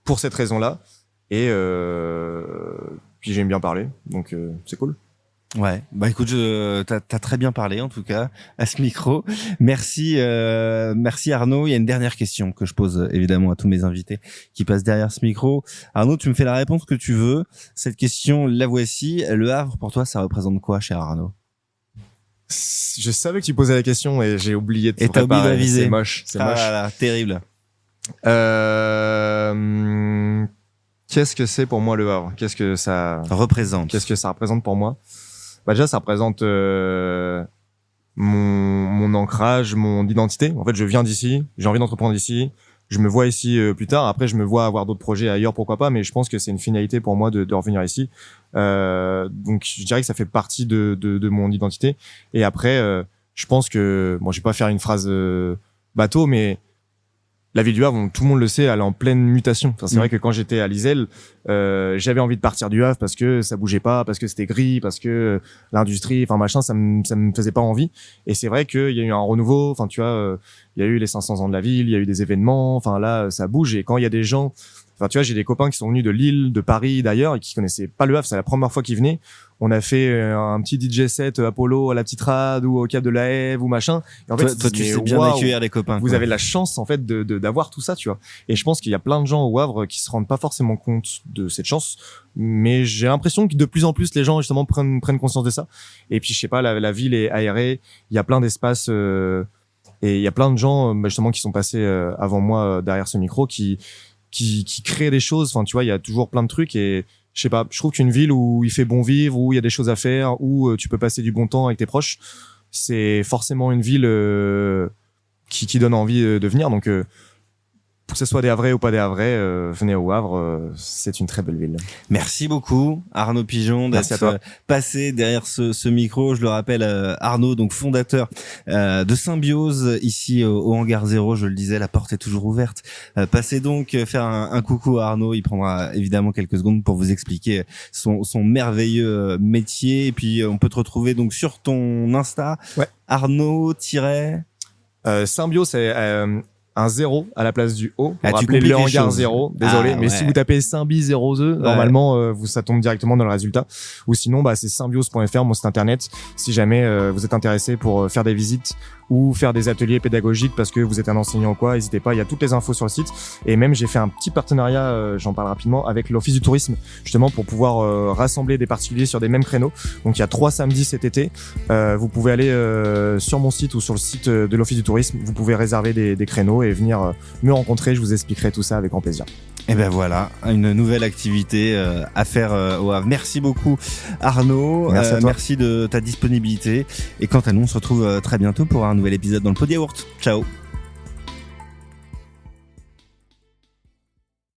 pour cette raison-là. Et puis j'aime bien parler, donc c'est cool. Ouais, bah écoute, t'as très bien parlé en tout cas à ce micro. Merci Arnaud. Il y a une dernière question que je pose évidemment à tous mes invités qui passent derrière ce micro. Arnaud, tu me fais la réponse que tu veux. Cette question, la voici. Le Havre, pour toi, ça représente quoi, cher Arnaud? Je savais que tu posais la question et j'ai oublié de te préparer. Et t'as oublié de réviser. C'est moche. Voilà, terrible. Qu'est-ce que c'est pour moi le Havre? Qu'est-ce que ça représente? Qu'est-ce que ça représente pour moi? Déjà, ça représente mon ancrage, mon identité. En fait, je viens d'ici, j'ai envie d'entreprendre ici. Je me vois ici plus tard. Après, je me vois avoir d'autres projets ailleurs, pourquoi pas. Mais je pense que c'est une finalité pour moi de revenir ici. Donc, je dirais que ça fait partie de mon identité. Et après, je pense que, bon, je vais pas faire une phrase bateau, mais la ville du Havre, tout le monde le sait, elle est en pleine mutation. Enfin, c'est vrai que quand j'étais à l'Iselle, j'avais envie de partir du Havre parce que ça bougeait pas, parce que c'était gris, parce que l'industrie, enfin machin, ça me faisait pas envie. Et c'est vrai qu'il y a eu un renouveau. Enfin, tu vois, il y a eu les 500 ans de la ville, il y a eu des événements. Enfin là, ça bouge. Et quand il y a des gens, enfin tu vois, j'ai des copains qui sont venus de Lille, de Paris, d'ailleurs, et qui connaissaient pas le Havre. C'est la première fois qu'ils venaient. On a fait un petit DJ set Apollo à la petite rade ou au Cap de la Hève ou machin. Et en fait, toi tu sais bien accueillir les copains. Vous avez la chance en fait d'avoir tout ça, tu vois. Et je pense qu'il y a plein de gens au Havre qui se rendent pas forcément compte de cette chance, mais j'ai l'impression que de plus en plus les gens justement prennent conscience de ça. Et puis je sais pas, la ville est aérée, il y a plein d'espaces et il y a plein de gens justement qui sont passés avant moi derrière ce micro qui créent des choses. Enfin tu vois, il y a toujours plein de trucs et je sais pas, je trouve qu'une ville où il fait bon vivre, où il y a des choses à faire, où tu peux passer du bon temps avec tes proches, c'est forcément une ville qui donne envie de venir. Donc, que ce soit des Havrais ou pas des Havrais, venez au Havre, c'est une très belle ville. Merci beaucoup Arnaud Pigeon d'être passé derrière ce micro. Je le rappelle, Arnaud, donc fondateur de Symbiose ici au Hangar 0. Je le disais, la porte est toujours ouverte. Passez donc faire un coucou à Arnaud. Il prendra évidemment quelques secondes pour vous expliquer son merveilleux métier. Et puis on peut te retrouver donc sur ton Insta. Ouais. Arnaud Symbiose, c'est un 0 à la place du O. Pour rappeler le Hangar 0. Désolé. Mais si vous tapez Symbi 0E, normalement, ça tombe directement dans le résultat. Ou sinon, c'est symbiose.fr, mon site internet. Si jamais vous êtes intéressé pour faire des visites ou faire des ateliers pédagogiques parce que vous êtes un enseignant ou quoi, n'hésitez pas. Il y a toutes les infos sur le site. Et même, j'ai fait un petit partenariat, j'en parle rapidement, avec l'Office du tourisme, justement pour pouvoir rassembler des particuliers sur des mêmes créneaux. Donc, il y a 3 samedis cet été. Vous pouvez aller sur mon site ou sur le site de l'Office du tourisme. Vous pouvez réserver des créneaux et venir me rencontrer. Je vous expliquerai tout ça avec grand plaisir. Et ben voilà, une nouvelle activité à faire au Havre. Merci beaucoup Arnaud. Merci à toi. Merci de ta disponibilité. Et quant à nous, on se retrouve très bientôt pour un nouvel épisode dans le Pod Yaourt. Ciao.